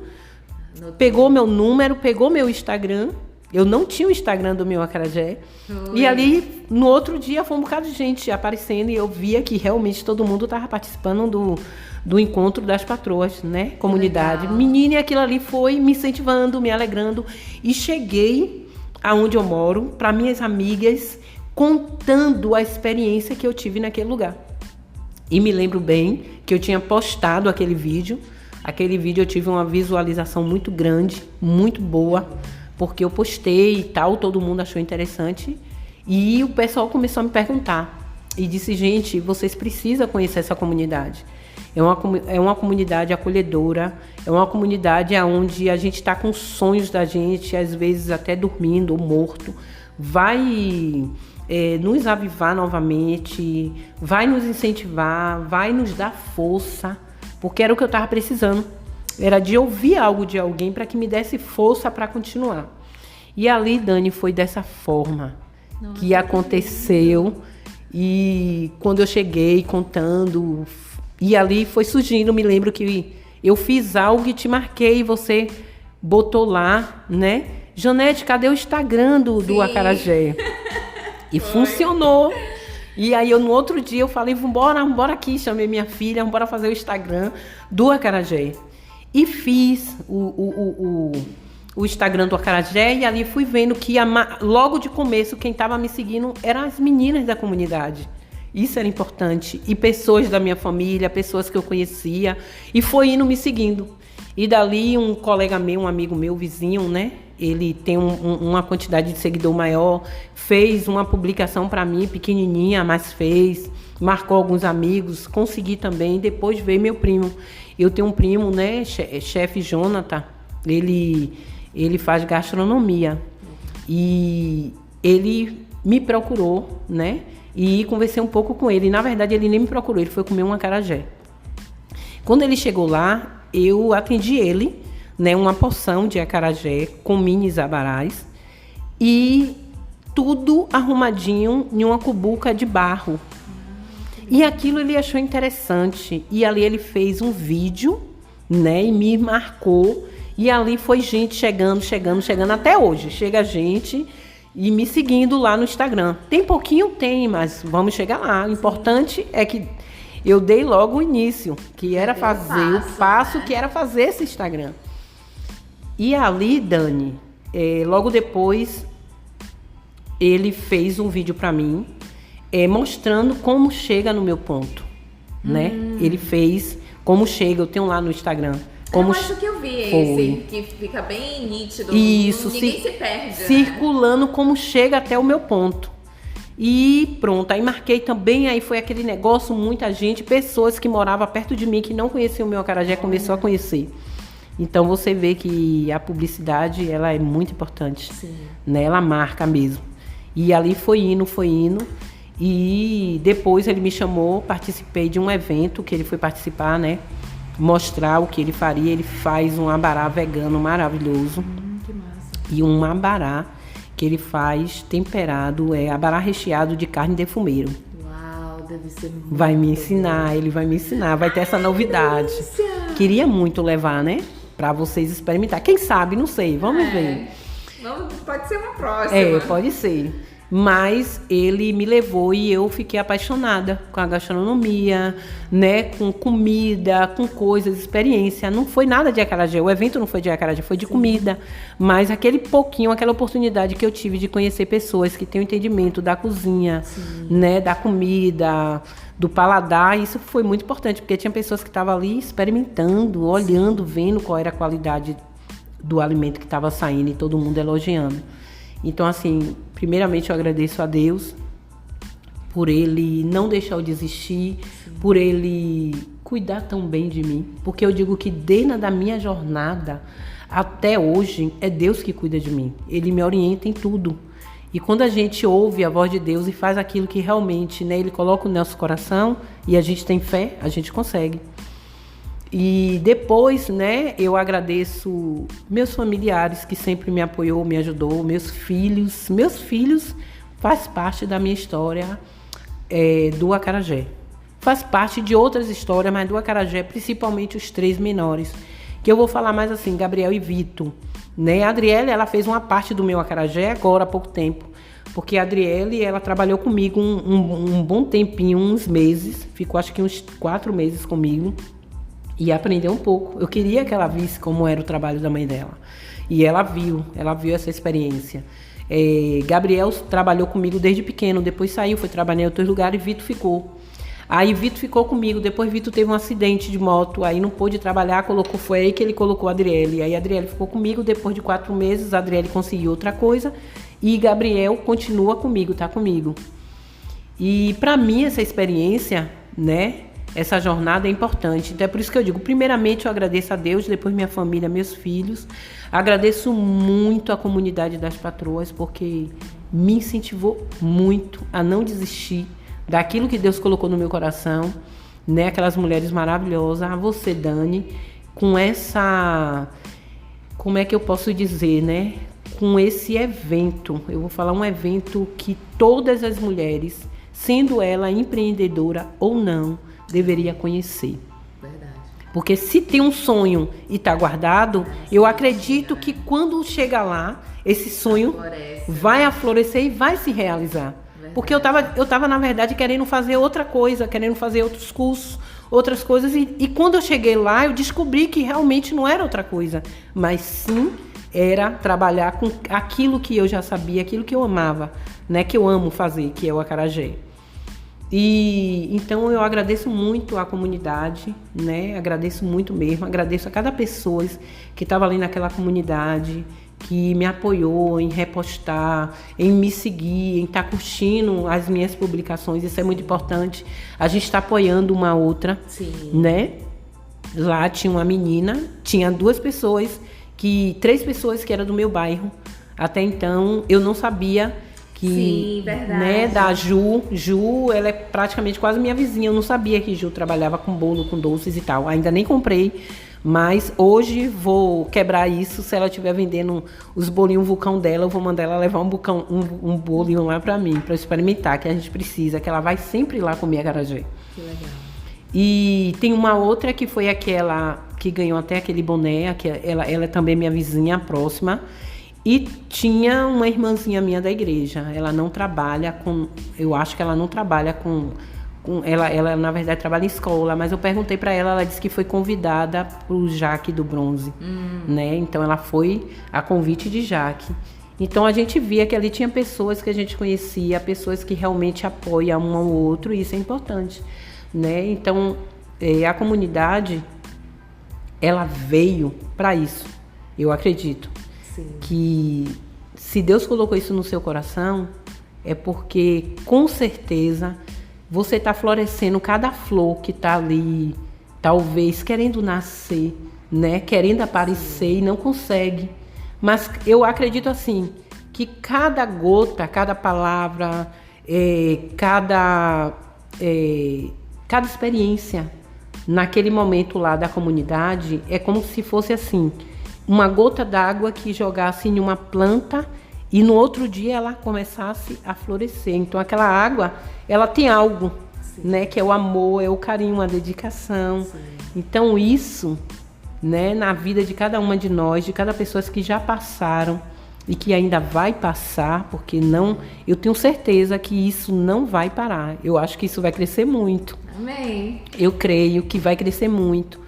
pegou meu número, pegou meu Instagram. Eu não tinha o Instagram do meu acarajé. E ali, no outro dia, foi um bocado de gente aparecendo e eu via que realmente todo mundo estava participando do encontro das patroas, né? Comunidade. Menina, e aquilo ali foi me incentivando, me alegrando. E cheguei aonde eu moro, para minhas amigas, contando a experiência que eu tive naquele lugar. E me lembro bem que eu tinha postado aquele vídeo. Aquele vídeo eu tive uma visualização muito grande, muito boa, porque eu postei e tal, todo mundo achou interessante. E o pessoal começou a me perguntar. E disse, gente, vocês precisam conhecer essa comunidade. É uma comunidade acolhedora, é uma comunidade onde a gente está com sonhos da gente, às vezes até dormindo ou morto. Vai nos avivar novamente, vai nos incentivar, vai nos dar força, porque era o que eu estava precisando. Era de ouvir algo de alguém para que me desse força para continuar. E ali, Dani, foi dessa forma que aconteceu. E quando eu cheguei contando, e ali foi surgindo, me lembro que eu fiz algo e te marquei, você botou lá, né? Janete, cadê o Instagram do acarajé? E funcionou. E aí, no outro dia, eu falei, vambora aqui. Chamei minha filha, vambora fazer o Instagram do acarajé. E fiz o Instagram do acarajé e ali fui vendo que logo de começo, quem estava me seguindo eram as meninas da comunidade. Isso era importante. E pessoas da minha família, pessoas que eu conhecia. E foi indo me seguindo. E dali, um colega meu, um amigo meu, vizinho, né? Ele tem uma quantidade de seguidor maior, fez uma publicação para mim, pequenininha, mas fez, marcou alguns amigos, consegui também, depois veio meu primo. Eu tenho um primo, né, chefe Jonathan, ele faz gastronomia, e ele me procurou, né, e conversei um pouco com ele. Na verdade, ele nem me procurou, ele foi comer um acarajé. Quando ele chegou lá, eu atendi ele, né, uma porção de acarajé com mini abarás e tudo arrumadinho em uma cubuca de barro. E aquilo ele achou interessante. E ali ele fez um vídeo, né, e me marcou. E ali foi gente chegando até hoje. Chega gente e me seguindo lá no Instagram. Tem pouquinho? Tem, mas vamos chegar lá. O importante é que eu dei logo o início, que era fazer o passo, que era fazer esse Instagram. E ali, Dani, logo depois, ele fez um vídeo para mim, mostrando como chega no meu ponto. né? Ele fez como chega, eu tenho lá no Instagram. Como eu acho que eu vi esse, que fica bem nítido. Isso, ninguém se perde, circulando, né? Como chega até o meu ponto. E pronto, aí marquei também, aí foi aquele negócio, muita gente, pessoas que moravam perto de mim, que não conheciam o meu acarajé, começou a conhecer. Então você vê que a publicidade, ela é muito importante, né? Ela marca mesmo. E ali foi indo, e depois ele me chamou, participei de um evento que ele foi participar, né? Mostrar o que ele faria. Ele faz um abará vegano maravilhoso. Que massa. E um abará que ele faz temperado, abará recheado de carne de fumeiro. Uau, deve ser muito Vai me ensinar, ele vai me ensinar, vai ter essa novidade. Queria muito levar, né? Pra vocês experimentar. Quem sabe, não sei, vamos ver. Pode ser uma próxima. Pode ser. Mas ele me levou e eu fiquei apaixonada com a gastronomia, né? Com comida, com coisas, experiência. Não foi nada de acarajé, o evento não foi de acarajé, foi de comida. Mas aquele pouquinho, aquela oportunidade que eu tive de conhecer pessoas que têm o entendimento da cozinha, né? Da comida, do paladar, isso foi muito importante, porque tinha pessoas que estavam ali experimentando, olhando, vendo qual era a qualidade do alimento que estava saindo e todo mundo elogiando. Então, assim, primeiramente eu agradeço a Deus por Ele não deixar eu desistir, por Ele cuidar tão bem de mim. Porque eu digo que desde a minha jornada até hoje, é Deus que cuida de mim. Ele me orienta em tudo. E quando a gente ouve a voz de Deus e faz aquilo que realmente, né, Ele coloca no nosso coração e a gente tem fé, a gente consegue. E depois, né, eu agradeço meus familiares que sempre me apoiou, me ajudou, meus filhos faz parte da minha história do acarajé. Faz parte de outras histórias, mas do acarajé, principalmente os 3 menores, que eu vou falar mais assim, Gabriel e Vitor, né? A Adriele, ela fez uma parte do meu acarajé agora há pouco tempo, porque a Adriele, ela trabalhou comigo um bom tempinho, uns meses, ficou acho que uns 4 meses comigo. E aprendeu um pouco. Eu queria que ela visse como era o trabalho da mãe dela. E ela viu essa experiência. Gabriel trabalhou comigo desde pequeno, depois saiu, foi trabalhar em outros lugares e Vitor ficou. Aí Vitor ficou comigo, depois Vitor teve um acidente de moto, aí não pôde trabalhar, foi aí que ele colocou a Adriele. Aí a Adriele ficou comigo, depois de 4 meses a Adriele conseguiu outra coisa e Gabriel continua comigo, tá comigo. E para mim essa experiência, né? Essa jornada é importante. Então é por isso que eu digo, primeiramente eu agradeço a Deus, depois minha família, meus filhos. Agradeço muito a comunidade das patroas, porque me incentivou muito a não desistir daquilo que Deus colocou no meu coração, né? Aquelas mulheres maravilhosas, a você, Dani, com essa, como é que eu posso dizer, né? Com esse evento, eu vou falar um evento que todas as mulheres, sendo ela empreendedora ou não, deveria conhecer. Verdade. Porque se tem um sonho e está guardado, eu acredito que quando chega lá, esse sonho vai aflorescer e vai se realizar. Verdade. Porque eu tava, na verdade, querendo fazer outra coisa, querendo fazer outros cursos, outras coisas. E quando eu cheguei lá, eu descobri que realmente não era outra coisa, mas sim era trabalhar com aquilo que eu já sabia, aquilo que eu amava, né? Que eu amo fazer, que é o acarajé. E então eu agradeço muito a comunidade, né? Agradeço muito mesmo, agradeço a cada pessoa que estava ali naquela comunidade, que me apoiou em repostar, em me seguir, em estar curtindo as minhas publicações. Isso é muito importante. A gente está apoiando uma outra, né? Lá tinha uma menina, tinha 3 pessoas que eram do meu bairro. Até então eu não sabia que, né, da Ju, ela é praticamente quase minha vizinha. Eu não sabia que Ju trabalhava com bolo, com doces e tal. Ainda nem comprei, mas hoje vou quebrar isso. Se ela estiver vendendo os bolinhos vulcão dela, eu vou mandar ela levar um bolinho lá pra mim, pra experimentar, que a gente precisa, que ela vai sempre lá comer acarajé. Que legal. E tem uma outra que foi aquela que ganhou até aquele boné, que ela é também minha vizinha próxima. E tinha uma irmãzinha minha da igreja, ela não trabalha com, eu acho que ela não trabalha com ela na verdade trabalha em escola, mas eu perguntei para ela disse que foi convidada pro Jaque do Bronze, né? Então ela foi a convite de Jaque. Então a gente via que ali tinha pessoas que a gente conhecia, pessoas que realmente apoiam um ao outro, e isso é importante. né? Então, a comunidade, ela veio para isso, eu acredito. Sim. Que se Deus colocou isso no seu coração, é porque, com certeza, você está florescendo cada flor que está ali, talvez querendo nascer, né? Querendo aparecer e não consegue. Mas eu acredito assim, que cada gota, cada palavra, cada experiência naquele momento lá da comunidade é como se fosse assim, uma gota d'água que jogasse em uma planta e no outro dia ela começasse a florescer. Então aquela água, ela tem algo, né, que é o amor, é o carinho, a dedicação. Sim. Então isso, né, na vida de cada uma de nós, de cada pessoa que já passaram e que ainda vai passar, porque não, eu tenho certeza que isso não vai parar. Eu acho que isso vai crescer muito. Amém. Eu creio que vai crescer muito.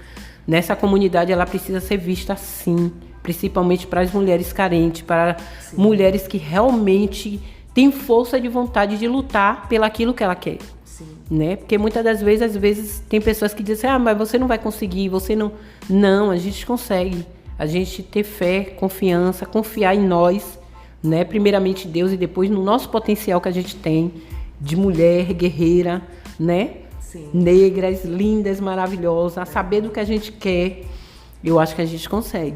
Nessa comunidade ela precisa ser vista assim, principalmente para as mulheres carentes, para mulheres que realmente têm força de vontade de lutar pelaquilo que ela quer. Sim. Né? Porque muitas das vezes, às vezes, tem pessoas que dizem, mas você não vai conseguir, você não... Não, a gente consegue. A gente ter fé, confiança, confiar em nós, né? Primeiramente Deus e depois no nosso potencial que a gente tem de mulher guerreira, né? Sim. Negras, lindas, maravilhosas, saber do que a gente quer, eu acho que a gente consegue.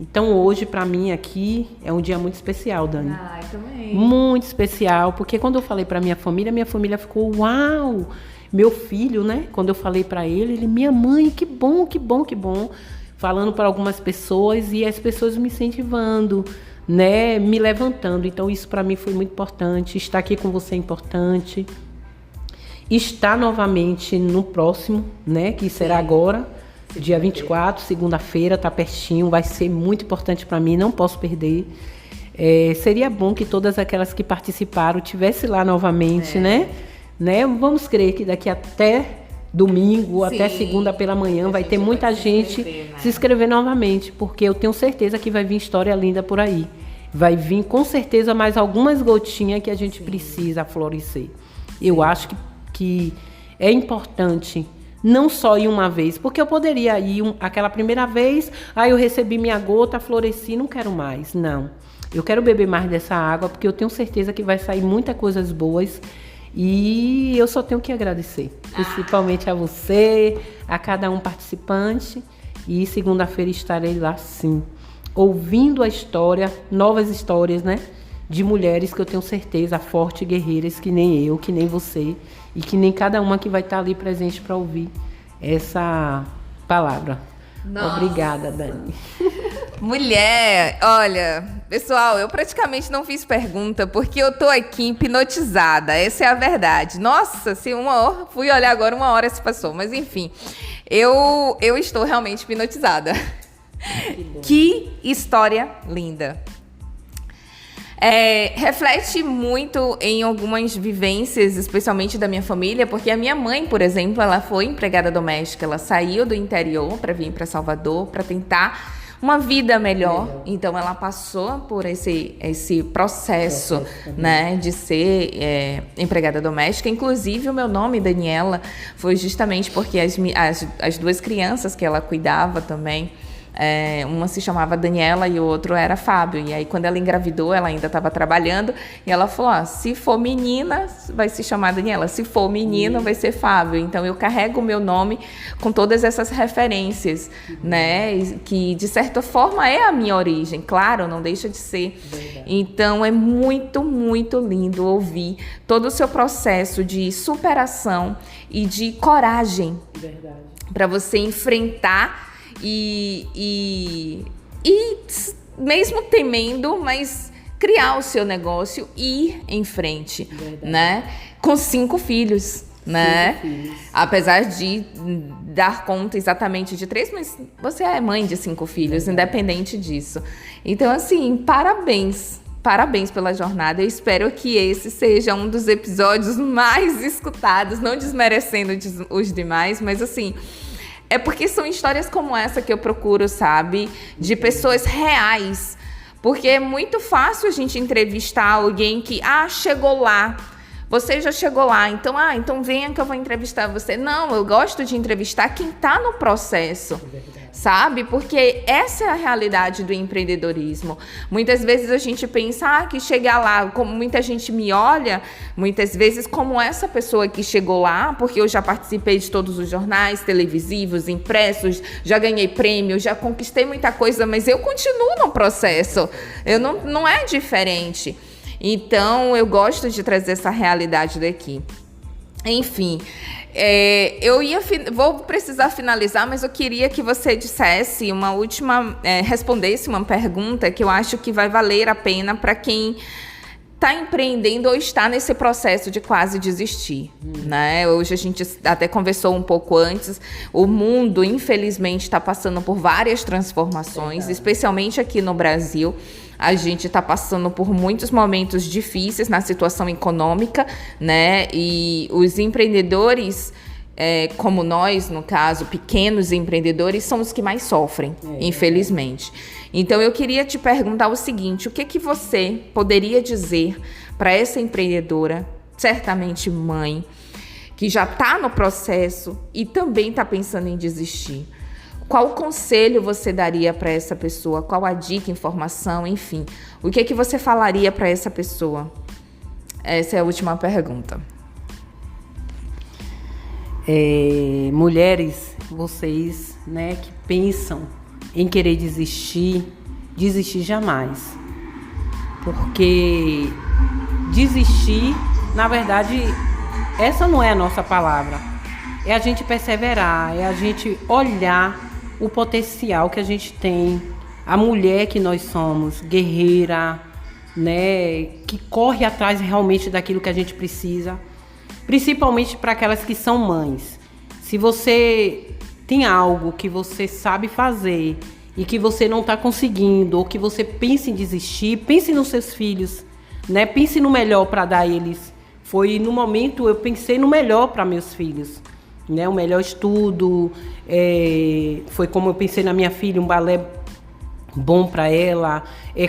Então hoje, para mim, aqui é um dia muito especial, Dani. Eu também. Muito especial, porque quando eu falei para minha família ficou, uau! Meu filho, né? Quando eu falei para ele, minha mãe, que bom, que bom, que bom. Falando para algumas pessoas e as pessoas me incentivando, né? Me levantando. Então isso para mim foi muito importante. Estar aqui com você é importante. Estar novamente no próximo, né? Que será agora, dia 24, segunda-feira, tá pertinho. Vai ser muito importante para mim, não posso perder. Seria bom que todas aquelas que participaram tivessem lá novamente, né? Vamos crer que daqui até domingo, até segunda pela manhã, vai ter muita gente se inscrever novamente, porque eu tenho certeza que vai vir história linda por aí. Vai vir com certeza mais algumas gotinhas que a gente precisa florescer. Eu acho que é importante não só ir uma vez, porque eu poderia ir aquela primeira vez, eu recebi minha gota, floresci, não quero mais. Não, eu quero beber mais dessa água, porque eu tenho certeza que vai sair muitas coisas boas. E eu só tenho que agradecer, principalmente a você, a cada um participante. E segunda-feira estarei lá, sim, ouvindo a história, novas histórias, né? De mulheres que eu tenho certeza, fortes, guerreiras, que nem eu, que nem você. E que nem cada uma que vai estar ali presente para ouvir essa palavra. Nossa. Obrigada, Dani. Mulher, olha, pessoal, eu praticamente não fiz pergunta porque eu tô aqui hipnotizada, essa é a verdade. Nossa, se fui olhar agora, 1 hora se passou, mas enfim, eu estou realmente hipnotizada. Que história linda. Reflete muito em algumas vivências, especialmente da minha família, porque a minha mãe, por exemplo, ela foi empregada doméstica, ela saiu do interior para vir para Salvador para tentar uma vida melhor. Então ela passou por esse processo, né, de ser empregada doméstica. Inclusive o meu nome, Daniela, foi justamente porque as 2 crianças que ela cuidava também, uma se chamava Daniela e o outro era Fábio. E aí quando ela engravidou, ela ainda estava trabalhando e ela falou, se for menina vai se chamar Daniela, se for menino vai ser Fábio. Então eu carrego o meu nome com todas essas referências, né, que de certa forma é a minha origem, claro, não deixa de ser. Verdade. Então é muito, muito lindo ouvir todo o seu processo de superação e de coragem para você enfrentar e mesmo temendo, mas criar o seu negócio e ir em frente. Verdade. Né? Com 5 filhos, né? 5 filhos. Apesar de dar conta exatamente de 3, mas você é mãe de 5 filhos, independente disso. Então, assim, parabéns. Parabéns pela jornada. Eu espero que esse seja um dos episódios mais escutados, não desmerecendo os demais, mas assim... É porque são histórias como essa que eu procuro, sabe? De pessoas reais. Porque é muito fácil a gente entrevistar alguém que, chegou lá. você já chegou lá, então venha que eu vou entrevistar você. Não, eu gosto de entrevistar quem está no processo, sabe? Porque essa é a realidade do empreendedorismo. Muitas vezes a gente pensa que chegar lá, como muita gente me olha, muitas vezes como essa pessoa que chegou lá, porque eu já participei de todos os jornais televisivos, impressos, já ganhei prêmio, já conquistei muita coisa, mas eu continuo no processo. Não é diferente. Então, eu gosto de trazer essa realidade daqui. Enfim, vou precisar finalizar, mas eu queria que você dissesse respondesse uma pergunta que eu acho que vai valer a pena para quem está empreendendo ou está nesse processo de quase desistir, né? Hoje a gente até conversou um pouco antes, o mundo, infelizmente, está passando por várias transformações, especialmente aqui no Brasil. A gente está passando por muitos momentos difíceis na situação econômica, né? E os empreendedores, como nós, no caso, pequenos empreendedores, são os que mais sofrem, infelizmente. Então, eu queria te perguntar o seguinte, o que você poderia dizer para essa empreendedora, certamente mãe, que já está no processo e também está pensando em desistir? Qual conselho você daria para essa pessoa? Qual a dica, informação, enfim? O que você falaria para essa pessoa? Essa é a última pergunta. Mulheres, vocês, né, que pensam em querer desistir jamais. Porque desistir, na verdade, essa não é a nossa palavra. É a gente perseverar, é a gente olhar o potencial que a gente tem, a mulher que nós somos, guerreira, né, que corre atrás realmente daquilo que a gente precisa, principalmente para aquelas que são mães. Se você tem algo que você sabe fazer e que você não está conseguindo, ou que você pensa em desistir, pense nos seus filhos, né, pense no melhor para dar a eles. No momento, eu pensei no melhor para meus filhos. Né, o melhor estudo, foi como eu pensei na minha filha, um balé bom para ela,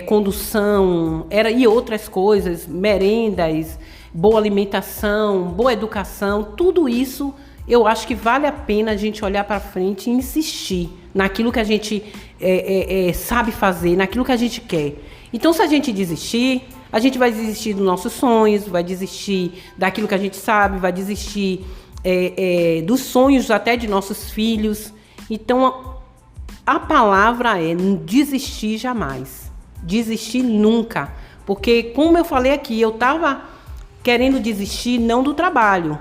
condução, e outras coisas, merendas, boa alimentação, boa educação, tudo isso eu acho que vale a pena a gente olhar para frente e insistir naquilo que a gente sabe fazer, naquilo que a gente quer. Então, se a gente desistir, a gente vai desistir dos nossos sonhos, vai desistir daquilo que a gente sabe, vai desistir dos sonhos até de nossos filhos. Então, a palavra é desistir jamais. Desistir nunca. Porque, como eu falei aqui, eu estava querendo desistir não do trabalho.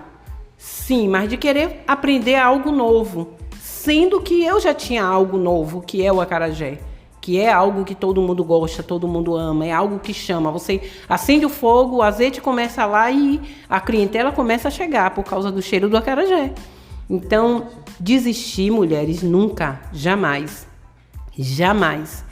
Sim, mas de querer aprender algo novo. Sendo que eu já tinha algo novo, que é o acarajé. Que é algo que todo mundo gosta, todo mundo ama, é algo que chama. Você acende o fogo, o azeite começa lá e a clientela começa a chegar por causa do cheiro do acarajé. Então, desistir, mulheres, nunca, jamais, jamais.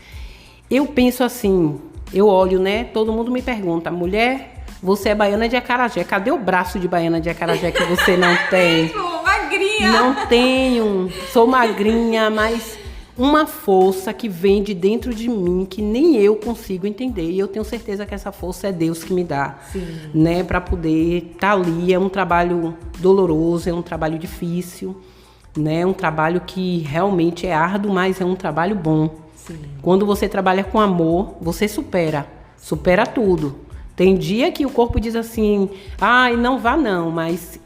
Eu penso assim, eu olho, né? Todo mundo me pergunta, mulher, você é baiana de acarajé, cadê o braço de baiana de acarajé que você não tem? Magrinha! Não tenho, sou magrinha, mas uma força que vem de dentro de mim que nem eu consigo entender, e eu tenho certeza que essa força é Deus que me dá, né, para poder estar ali. É um trabalho doloroso, é um trabalho difícil, né, é um trabalho que realmente é árduo, mas é um trabalho bom. Sim. Quando você trabalha com amor, você supera tudo. Tem dia que o corpo diz assim, não vá não, mas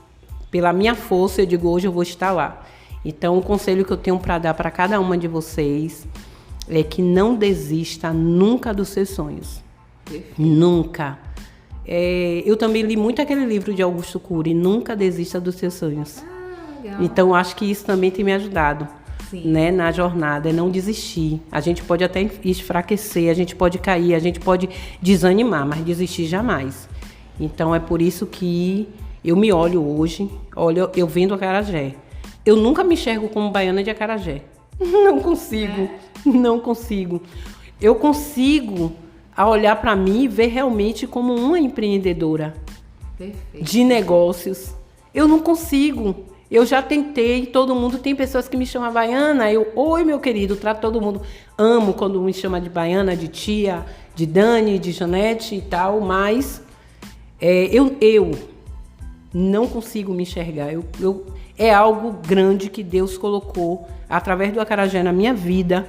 pela minha força eu digo, hoje eu vou estar lá. Então, o conselho que eu tenho para dar para cada uma de vocês é que não desista nunca dos seus sonhos. Nunca. Eu também li muito aquele livro de Augusto Cury, Nunca Desista dos Seus Sonhos. Legal. Então, acho que isso também tem me ajudado, né, na jornada, é não desistir. A gente pode até enfraquecer, a gente pode cair, a gente pode desanimar, mas desistir jamais. Então, é por isso que eu me olho hoje, eu vendo acarajé. Eu nunca me enxergo como baiana de acarajé. Não consigo, não consigo. Eu consigo, a olhar para mim, e ver realmente como uma empreendedora. Perfeito. De negócios. Eu não consigo. Eu já tentei, todo mundo, tem pessoas que me chamam baiana, oi meu querido, trato todo mundo. Amo quando me chama de baiana, de tia, de Dani, de Janete e tal, mas não consigo me enxergar. É algo grande que Deus colocou através do acarajé na minha vida,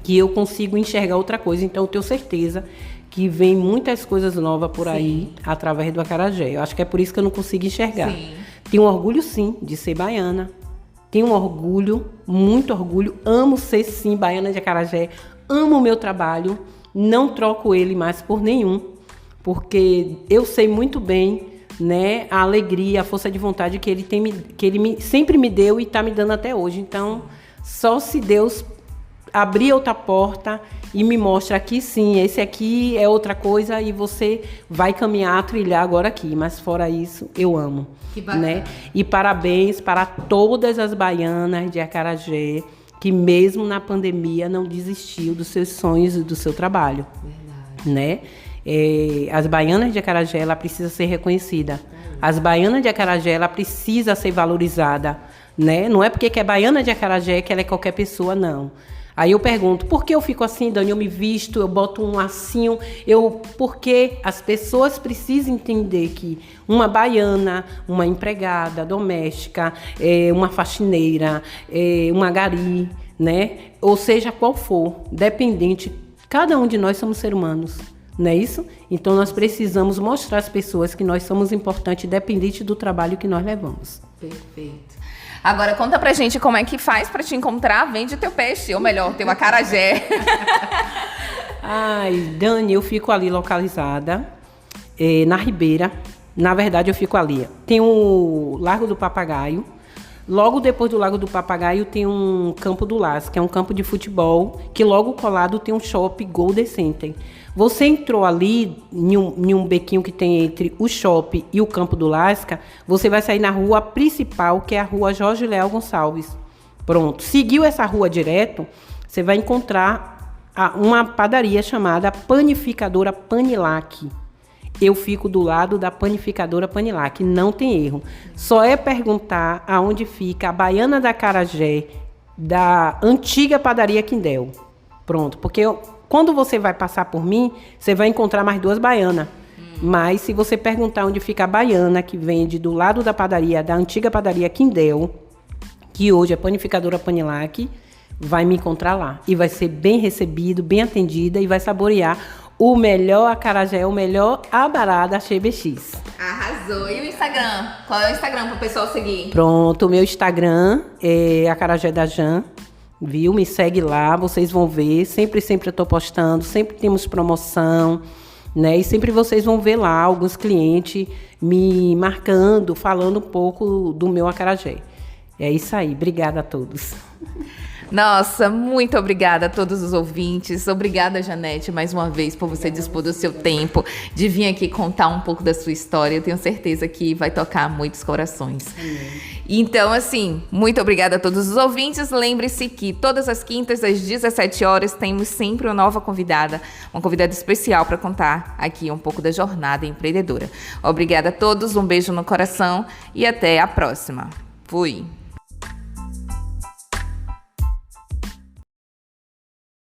que eu consigo enxergar outra coisa. Então, eu tenho certeza que vem muitas coisas novas por aí através do acarajé. Eu acho que é por isso que eu não consigo enxergar. Sim. Tenho orgulho, sim, de ser baiana. Tenho orgulho, muito orgulho. Amo ser, sim, baiana de acarajé. Amo o meu trabalho. Não troco ele mais por nenhum. Porque eu sei muito bem, né, a alegria, a força de vontade que ele sempre me deu e está me dando até hoje. Então, só se Deus abrir outra porta e me mostra aqui sim, esse aqui é outra coisa e você vai caminhar, trilhar agora aqui. Mas fora isso, eu amo. Que bacana. Né? E parabéns para todas as baianas de acarajé que mesmo na pandemia não desistiu dos seus sonhos e do seu trabalho. Verdade. Né? As baianas de acarajé, ela precisa ser reconhecida. As baianas de acarajé, ela precisa ser valorizada. Né? Não é porque é baiana de acarajé que ela é qualquer pessoa, não. Aí eu pergunto, por que eu fico assim, Dani? Eu me visto, eu boto um lacinho, porque as pessoas precisam entender que uma baiana, uma empregada doméstica, uma faxineira, uma gari, né? Ou seja, qual for, dependente, cada um de nós somos seres humanos, não é isso? Então nós precisamos mostrar às pessoas que nós somos importantes, independente do trabalho que nós levamos. Perfeito. Agora, conta pra gente como é que faz pra te encontrar, vende teu peixe, ou melhor, teu acarajé. Ai, Dani, eu fico ali localizada, na Ribeira. Na verdade, eu fico ali. Tem o Largo do Papagaio. Logo depois do Lago do Papagaio tem um Campo do Lasca, que é um campo de futebol, que logo colado tem um shopping Golden Center. Você entrou ali em um bequinho que tem entre o shopping e o Campo do Lasca, você vai sair na rua principal, que é a rua Jorge Leal Gonçalves. Pronto. Seguiu essa rua direto, você vai encontrar uma padaria chamada Panificadora Panilac. Eu fico do lado da Panificadora Panilac, não tem erro. Só é perguntar aonde fica a Baiana da Acarajé, da antiga padaria Quindel. Pronto, porque quando você vai passar por mim, você vai encontrar mais duas baianas. Mas se você perguntar onde fica a baiana, que vende do lado da padaria, da antiga padaria Quindel, que hoje é Panificadora Panilac, vai me encontrar lá. E vai ser bem recebido, bem atendida e vai saborear o melhor acarajé, o melhor abará da CBX. Arrasou. E o Instagram? Qual é o Instagram para o pessoal seguir? Pronto, o meu Instagram é Acarajé da Jan, viu? Me segue lá, vocês vão ver. Sempre eu tô postando, sempre temos promoção, né? E sempre vocês vão ver lá alguns clientes me marcando, falando um pouco do meu acarajé. É isso aí. Obrigada a todos. Nossa, muito obrigada a todos os ouvintes. Obrigada, Janete, mais uma vez, por você dispor do seu tempo de vir aqui contar um pouco da sua história. Eu tenho certeza que vai tocar muitos corações. Então, assim, muito obrigada a todos os ouvintes. Lembre-se que todas as quintas, às 17 horas, temos sempre uma nova convidada, uma convidada especial para contar aqui um pouco da jornada empreendedora. Obrigada a todos, um beijo no coração e até a próxima. Fui!